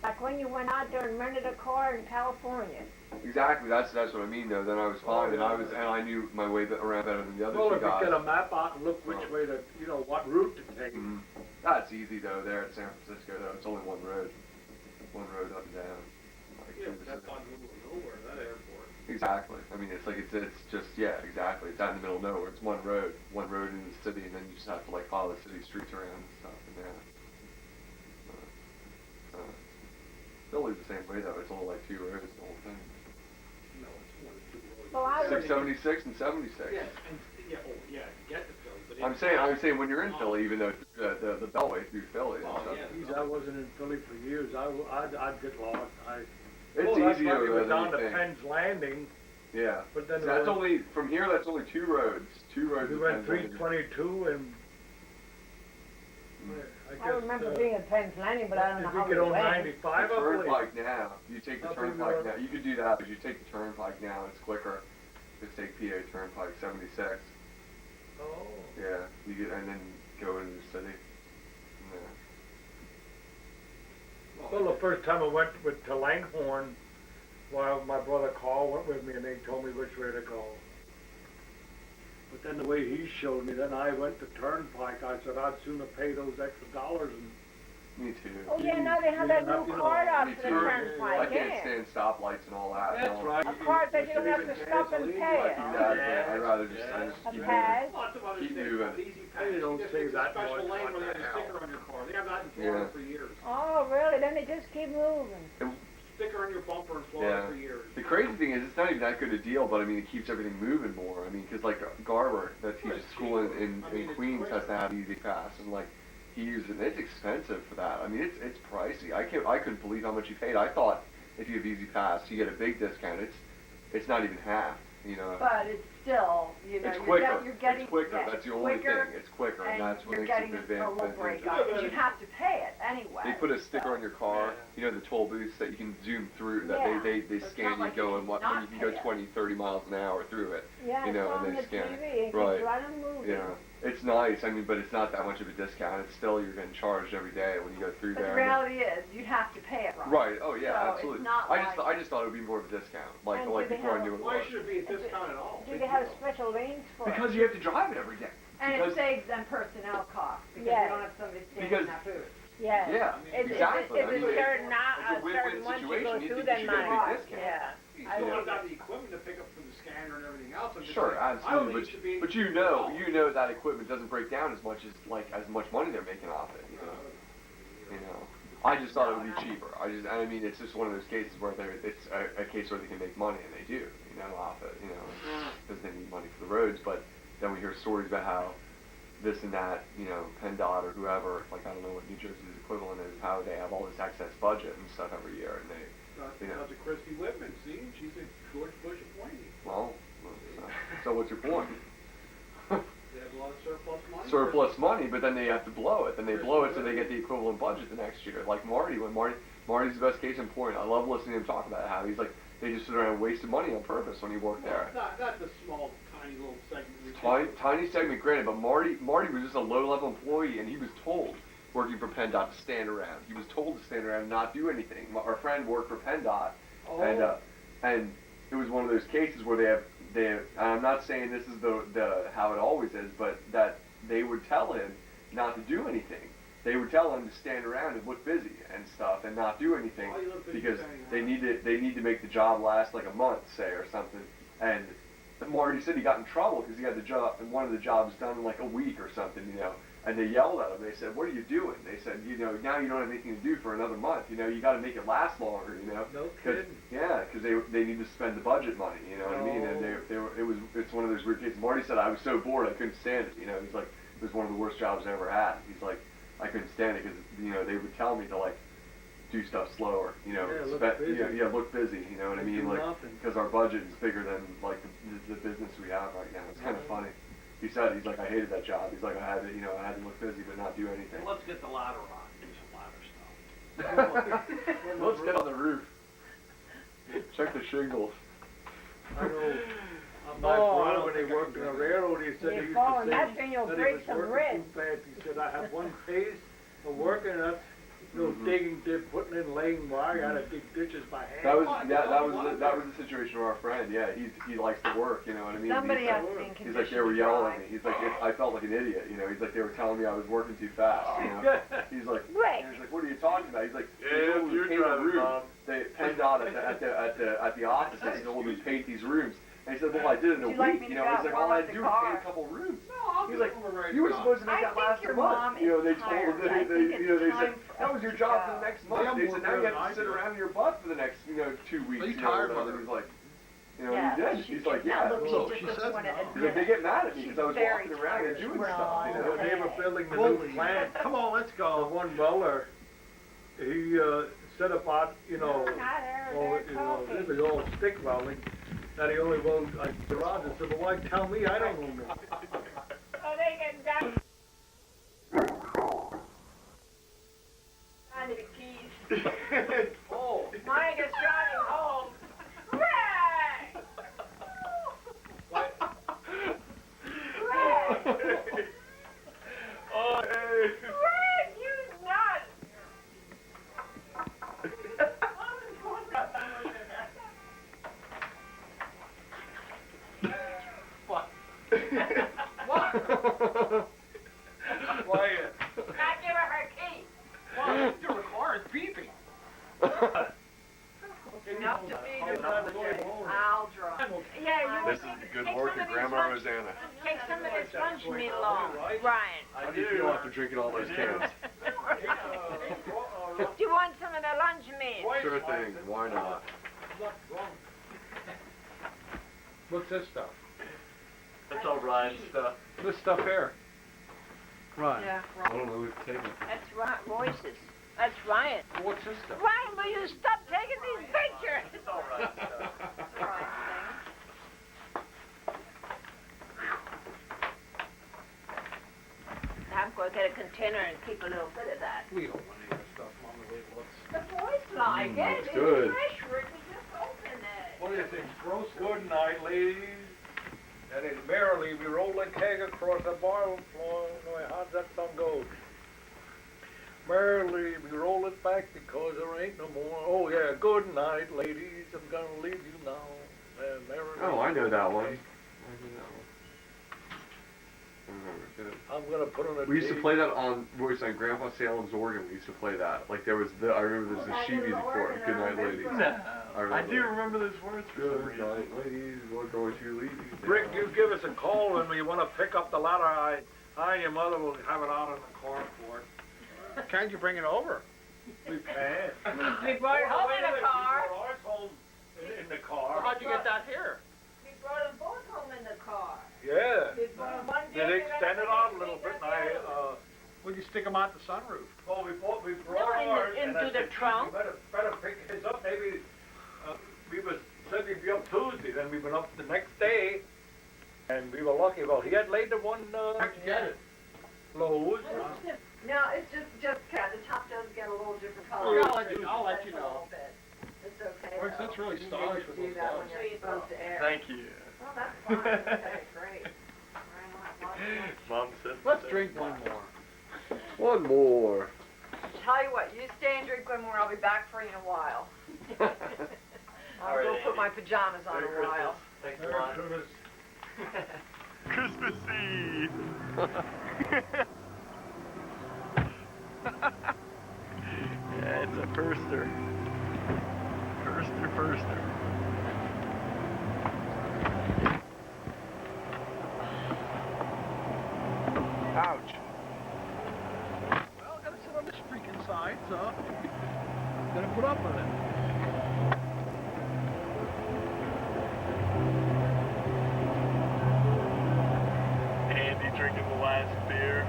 Speaker 5: Like when you went out there and rented a car in California.
Speaker 1: Exactly, that's what I mean though. Then I was fine, and I knew my way around better than the other
Speaker 4: Well,
Speaker 1: two
Speaker 4: if you
Speaker 1: guys.
Speaker 4: get a map out and look which way to, what route to take.
Speaker 1: Mhm. That's easy though. There at San Francisco though, it's only one road up and down. Like,
Speaker 3: Yeah,
Speaker 1: through
Speaker 3: but
Speaker 1: the
Speaker 3: that's
Speaker 1: city.
Speaker 3: not in the middle of nowhere, that airport.
Speaker 1: Exactly. I mean, it's like it's just exactly. It's out in the middle of nowhere. It's one road in the city, and then you just have to like follow the city streets around and stuff. And Philly's the same way though. It's only like 2 roads the whole thing.
Speaker 3: No, it's one of two roads.
Speaker 5: Well, I was,
Speaker 1: 676 and 76.
Speaker 3: Yes, and, get to Philly, but.
Speaker 1: I'm saying when you're in Philly, even though the Beltway through Philly and
Speaker 3: Oh,
Speaker 1: stuff.
Speaker 3: yeah.
Speaker 4: Geez, I wasn't in Philly for years. I'd get lost.
Speaker 1: It's
Speaker 4: that's
Speaker 1: easier
Speaker 4: why we went
Speaker 1: than
Speaker 4: down
Speaker 1: you
Speaker 4: to
Speaker 1: think.
Speaker 4: Penn's Landing,
Speaker 1: Yeah.
Speaker 4: but then
Speaker 1: That's only from here. That's only 2 roads. 2 roads.
Speaker 4: we
Speaker 1: to
Speaker 4: went
Speaker 1: Penn's Landing.
Speaker 4: 322 and.
Speaker 5: I remember being at Penn's Landing, but I don't know how
Speaker 4: If you
Speaker 5: it
Speaker 4: get on
Speaker 5: went.
Speaker 4: 95,
Speaker 1: The
Speaker 4: I believe.
Speaker 1: turnpike now. You take the
Speaker 4: Up in
Speaker 1: turnpike
Speaker 4: the-
Speaker 1: now. You could do that, but you take the turnpike now. It's quicker. Just take PA Turnpike 76.
Speaker 4: Oh.
Speaker 1: Yeah. You get and then go into the city. Yeah.
Speaker 4: Well, the first time I went to Langhorne, well, my brother Carl went with me and they told me which way to go. But then the way he showed me, then I went to Turnpike. I said I'd sooner pay those extra dollars and
Speaker 1: Me too.
Speaker 5: Oh yeah, now they have that new card out
Speaker 1: Me
Speaker 5: for the
Speaker 1: too.
Speaker 5: turnpike,
Speaker 1: I can't
Speaker 5: yeah.
Speaker 1: stand stoplights and all that.
Speaker 3: That's
Speaker 1: no.
Speaker 3: right.
Speaker 5: A card that you don't have to stop and pay it.
Speaker 1: Exactly. I'd rather just
Speaker 5: A
Speaker 1: keep
Speaker 5: pass.
Speaker 3: Lots of other
Speaker 1: Keep
Speaker 3: things,
Speaker 1: moving.
Speaker 3: Easy Pass.
Speaker 4: They don't
Speaker 3: You just
Speaker 4: say
Speaker 3: get
Speaker 4: that
Speaker 3: a special
Speaker 4: much.
Speaker 3: lane where they
Speaker 4: What
Speaker 3: have
Speaker 4: the
Speaker 3: a sticker on your car. They have that in Florida for years.
Speaker 5: Oh really? Then they just keep moving.
Speaker 3: Sticker on your bumper in Florida
Speaker 1: Yeah.
Speaker 3: for years.
Speaker 1: The crazy thing is, it's not even that good a deal, but I mean, it keeps everything moving more. I mean, because like Garber, that teaches
Speaker 3: it's
Speaker 1: school
Speaker 3: cheaper.
Speaker 1: in
Speaker 3: I mean, it's
Speaker 1: Queens, has
Speaker 3: quicker.
Speaker 1: to have Easy Pass, and like he uses it. It's expensive for that. I mean, it's pricey. I couldn't believe how much he paid. I thought if you have Easy Pass, you get a big discount. It's not even half.
Speaker 2: But it's still,
Speaker 1: It's
Speaker 2: you're
Speaker 1: quicker.
Speaker 2: you're getting,
Speaker 1: It's quicker.
Speaker 2: yeah,
Speaker 1: That's the only
Speaker 2: quicker,
Speaker 1: thing. It's quicker,
Speaker 2: and
Speaker 1: that's what
Speaker 2: you're
Speaker 1: makes
Speaker 2: getting
Speaker 1: it
Speaker 2: a
Speaker 1: advantage.
Speaker 2: little break on it, but you have to pay it anyway.
Speaker 1: They put a sticker
Speaker 2: so.
Speaker 1: on your car, the toll booths that you can zoom through, that
Speaker 2: Yeah.
Speaker 1: they
Speaker 2: So it's
Speaker 1: scan
Speaker 2: not
Speaker 1: you
Speaker 2: like you
Speaker 1: going,
Speaker 2: can
Speaker 1: and
Speaker 2: not
Speaker 1: you can go
Speaker 2: pay it.
Speaker 1: 20, 30 miles an hour through it.
Speaker 5: Yeah,
Speaker 1: You know,
Speaker 5: it's
Speaker 1: and
Speaker 5: on
Speaker 1: they
Speaker 5: the
Speaker 1: scan it.
Speaker 5: TV. It
Speaker 1: Right.
Speaker 5: keeps right on moving.
Speaker 1: Yeah, it's nice. I mean, but it's not that much of a discount. It's still, you're getting charged every day when you go through
Speaker 2: But
Speaker 1: there.
Speaker 2: the reality is, you have to pay it right.
Speaker 1: Right. Oh yeah,
Speaker 2: So
Speaker 1: absolutely.
Speaker 2: it's not
Speaker 1: I
Speaker 2: like-
Speaker 1: just thought it would be more of a discount, like
Speaker 5: And
Speaker 1: like
Speaker 5: do they
Speaker 1: before I
Speaker 5: have
Speaker 1: knew what it
Speaker 3: Why
Speaker 1: was.
Speaker 3: should it be a discount at all?
Speaker 5: Do
Speaker 3: Big
Speaker 5: they have
Speaker 3: deal.
Speaker 5: special lanes for it?
Speaker 1: Because you have to drive it every day.
Speaker 2: And
Speaker 1: Because-
Speaker 2: it saves them personnel costs, because
Speaker 5: Yes.
Speaker 2: you don't have somebody standing
Speaker 1: Because-
Speaker 2: in that booth.
Speaker 5: Yes.
Speaker 1: Yeah,
Speaker 5: It's
Speaker 1: exactly.
Speaker 5: It's
Speaker 1: I mean,
Speaker 5: a certain,
Speaker 1: it's a win-win
Speaker 5: certain once you go
Speaker 1: situation. You
Speaker 5: through
Speaker 1: think
Speaker 5: then
Speaker 1: you should get a big
Speaker 5: mine.
Speaker 1: discount.
Speaker 5: Yeah.
Speaker 3: You
Speaker 5: I
Speaker 3: still
Speaker 5: would-
Speaker 3: have got the equipment to pick up for the scanner and everything else. I'm just
Speaker 1: Sure,
Speaker 3: saying, I don't
Speaker 1: absolutely,
Speaker 3: think it should be.
Speaker 1: but you know that equipment doesn't break down as much as much money they're making off it. You know, I just thought it would be cheaper. I mean, it's just one of those cases where it's a case where they can make money, and they do, off it, because they need money for the roads. But then we hear stories about how this and that, PennDOT or whoever, like I don't know what New Jersey's equivalent is, how they have all this excess budget and stuff every year, and they,
Speaker 3: That's a Christy Whitman, see? She's a George Bush appointee.
Speaker 1: well, so what's your point?
Speaker 3: They have a lot of surplus money.
Speaker 1: Surplus money, but then they have to blow it. Then they blow it so they get the equivalent budget the next year. Like Marty's the best case in point. I love listening to him talk about how he's like, they just sit around and wasted money on purpose when he worked there.
Speaker 3: That's a small, tiny little segment.
Speaker 1: Tiny segment, granted, but Marty was just a low-level employee, and he was told, working for PennDOT, to stand around. He was told to stand around and not do anything. Our friend worked for PennDOT, and it was one of those cases where they have, and I'm not saying this is the how it always is, but that they would tell him not to do anything. They would tell him to stand around and look busy and stuff and not do anything
Speaker 3: Why you look busy
Speaker 1: because
Speaker 3: standing
Speaker 1: they need to make the job last like a month, say, or something. And Marty said he got in trouble because he had the job and one of the jobs done in like a week or something, And they yelled at him. They said, "What are you doing?" They said, now you don't have anything to do for another month. You got to make it last longer.
Speaker 4: No kidding.
Speaker 1: Yeah, because they need to spend the budget money. You know what I mean? And it's one of those weird cases. Marty said, "I was so bored I couldn't stand it." He's like, it was one of the worst jobs I ever had. He's like, I couldn't stand it because they would tell me to like do stuff slower.
Speaker 4: look busy.
Speaker 1: Look busy. You know what I mean?
Speaker 4: Do
Speaker 1: Like
Speaker 4: nothing.
Speaker 1: because our budget is bigger than like the business we have right now. It's kind of funny. He said, he's like, I hated that job. He's like, I had to look busy but not do anything.
Speaker 3: Let's get the ladder on, do some ladder stuff.
Speaker 1: Let's get on the roof. Check the shingles.
Speaker 4: I know. My brother, when he worked in a railroad, he said he used
Speaker 5: fall
Speaker 4: to
Speaker 5: in
Speaker 4: say
Speaker 5: that thing, you'll
Speaker 4: that
Speaker 5: break
Speaker 4: he was
Speaker 5: some
Speaker 4: working
Speaker 5: ribs.
Speaker 4: too fast. He said, I have one phase of working, and that's No digging, putting in laying wire. I had to dig ditches by hand.
Speaker 1: That was the situation with our friend. Yeah, he likes to work. You know what I mean?
Speaker 7: Somebody
Speaker 1: he's
Speaker 7: has
Speaker 1: like,
Speaker 7: to be in
Speaker 1: he's
Speaker 7: condition
Speaker 1: like they were
Speaker 7: to
Speaker 1: yelling
Speaker 7: drive.
Speaker 1: at me. He's like I felt like an idiot. You know, he's like they were telling me I was working too fast. You know? He's like,
Speaker 5: Right.
Speaker 1: he's like, what are you talking about? He's like,
Speaker 6: Yeah,
Speaker 1: they
Speaker 6: you're
Speaker 1: paint a
Speaker 6: driving,
Speaker 1: room.
Speaker 6: Bob.
Speaker 1: They PennDOT at the office. He said, well, we paint these rooms. And he said, well, I did it in a
Speaker 7: Would you like
Speaker 1: week.
Speaker 7: me
Speaker 1: You
Speaker 7: to
Speaker 1: know,
Speaker 7: go
Speaker 1: he's like,
Speaker 7: out
Speaker 1: all I
Speaker 7: and
Speaker 1: had to
Speaker 7: roll
Speaker 1: do
Speaker 7: up
Speaker 1: was
Speaker 7: the
Speaker 1: paint a couple rooms.
Speaker 3: No, I'll
Speaker 1: He's
Speaker 3: do
Speaker 1: like,
Speaker 3: it right
Speaker 1: you were
Speaker 3: now.
Speaker 1: supposed to make
Speaker 7: I
Speaker 1: that
Speaker 7: think
Speaker 1: last
Speaker 7: your
Speaker 1: month.
Speaker 7: mom
Speaker 1: You know, they
Speaker 7: is
Speaker 1: told
Speaker 7: tired.
Speaker 1: they
Speaker 7: I think it's
Speaker 1: they said
Speaker 7: time for
Speaker 1: that
Speaker 7: us
Speaker 1: was your
Speaker 7: to
Speaker 1: job
Speaker 7: go.
Speaker 1: for the next
Speaker 3: They
Speaker 1: month.
Speaker 3: have
Speaker 1: They
Speaker 3: more
Speaker 1: said now you
Speaker 3: than
Speaker 1: have
Speaker 3: I
Speaker 1: to sit
Speaker 3: do.
Speaker 1: around your butt for the next 2 weeks.
Speaker 3: Are you
Speaker 1: You know,
Speaker 3: tired,
Speaker 1: whatever.
Speaker 3: mother?
Speaker 1: He's like, you know,
Speaker 7: Yeah,
Speaker 1: he did.
Speaker 7: she
Speaker 1: He's like,
Speaker 7: did.
Speaker 1: yeah.
Speaker 7: Now, look,
Speaker 3: So
Speaker 7: she
Speaker 3: she
Speaker 7: just
Speaker 3: says
Speaker 7: wanted
Speaker 3: no.
Speaker 7: to
Speaker 1: He's like, they get mad at me because I was
Speaker 7: very
Speaker 1: walking around and
Speaker 7: tired.
Speaker 1: doing
Speaker 7: We're
Speaker 1: stuff. You
Speaker 7: all
Speaker 1: know.
Speaker 4: When they were building the
Speaker 3: Well,
Speaker 4: new plant,
Speaker 3: come on, let's
Speaker 4: the
Speaker 3: go.
Speaker 4: one welder, he set about, you know, this is all stick welding, that he only welded like rods. I said, well, why tell me? I don't know.
Speaker 5: Oh, they get down. Down to the keys.
Speaker 6: Oh.
Speaker 5: Mike is driving home. Hooray! Hooray!
Speaker 6: Oh, hey.
Speaker 5: Hooray, you nut!
Speaker 6: Quiet.
Speaker 5: Not give her her key.
Speaker 3: Your car is beeping.
Speaker 7: Enough to feed her another day. I'll drive.
Speaker 5: Yeah, you
Speaker 1: This is good work of Grandma Rosanna.
Speaker 5: Take some of this lunch meat along, Brian.
Speaker 1: How do you feel after drinking all those cans?
Speaker 5: Do you want some of the lunch meat?
Speaker 1: Sure thing. Why not?
Speaker 4: What's this stuff?
Speaker 6: That's all Ryan's stuff.
Speaker 4: This stuff here. Right.
Speaker 7: Yeah,
Speaker 1: I don't know who's taking it.
Speaker 5: That's Royce's. That's Ryan.
Speaker 4: What's this stuff?
Speaker 5: Ryan, will you stop taking these pictures?
Speaker 6: It's all Ryan's stuff.
Speaker 5: I'm going to get a container and keep a little bit of that.
Speaker 4: We don't want any of this stuff, Mama. What's...
Speaker 5: The boys like it.
Speaker 1: looks
Speaker 5: It's
Speaker 1: good.
Speaker 5: fresh. We just open it.
Speaker 4: What do you think? Gross good night, ladies. And then merrily we roll a keg across the bar floor. How's that song go? Merrily we roll it back because there ain't no more. Oh yeah, good night, ladies. I'm gonna leave you now. And merrily.
Speaker 1: Oh, I know that one.
Speaker 4: we-
Speaker 1: I remember too.
Speaker 4: I'm gonna put on a.
Speaker 1: We used to
Speaker 4: date.
Speaker 1: play that on Grandpa Salem's organ. We used to play that. Like there was I remember there's a sheet music for it. Good night, ladies.
Speaker 6: I do remember those words for some
Speaker 1: Good
Speaker 6: reason.
Speaker 1: night, ladies. We're going to leave you.
Speaker 4: Rick, you give us a call when you want to pick up the ladder. I and your mother will have it out in the carport.
Speaker 3: Can't you bring it over?
Speaker 4: We can.
Speaker 5: We brought it home in a car.
Speaker 4: We brought ours home in the car.
Speaker 3: How'd you get that here?
Speaker 5: We brought them both home in the car.
Speaker 4: Yeah.
Speaker 5: We brought them one day.
Speaker 4: They
Speaker 5: the
Speaker 4: extended
Speaker 5: next
Speaker 4: out a
Speaker 5: day
Speaker 4: little
Speaker 5: we
Speaker 4: bit, and
Speaker 5: got the other one.
Speaker 3: Would you stick them out the sunroof?
Speaker 4: well, we brought
Speaker 5: No,
Speaker 4: ours, and I
Speaker 5: into the
Speaker 4: said,
Speaker 5: trunk.
Speaker 4: you better pick his up. Maybe we said we'd be up Tuesday. Then we went up the next day, and we were lucky. Well, he had laid the one.
Speaker 3: How'd you get it?
Speaker 4: Lowe's.
Speaker 7: No, it's just cat. The top does get a little different color.
Speaker 3: Yeah, I'll let you
Speaker 7: Just a
Speaker 3: know.
Speaker 7: little bit. It's okay.
Speaker 3: Well,
Speaker 7: though.
Speaker 3: that's really
Speaker 7: You
Speaker 3: stylish
Speaker 7: can
Speaker 3: with
Speaker 7: do
Speaker 3: those
Speaker 7: that when
Speaker 3: dogs.
Speaker 7: you're supposed to air.
Speaker 6: Thank you.
Speaker 7: Well, that's fine. Okay, great. Ryan will have lots of lunch.
Speaker 6: Mom said.
Speaker 3: Let's drink one more.
Speaker 1: One more.
Speaker 7: Tell you what, you stay and drink one more. I'll be back for you in a while. I'll
Speaker 6: All right,
Speaker 7: go put
Speaker 6: Andy.
Speaker 7: my pajamas on
Speaker 6: Merry
Speaker 7: a while.
Speaker 6: Christmas. Thanks a lot. Christmas Eve. Yeah, it's a firster. Firster.
Speaker 3: Ouch. Well, gotta sit on this freaking side, so gotta put up with it.
Speaker 6: Andy drinking the last beer.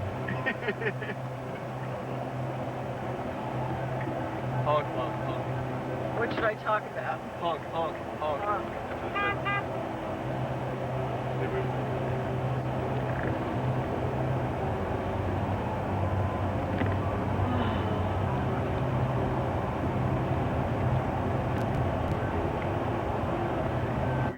Speaker 6: Honk, honk, honk.
Speaker 7: What should I talk about?
Speaker 6: Honk, honk, honk.
Speaker 5: Not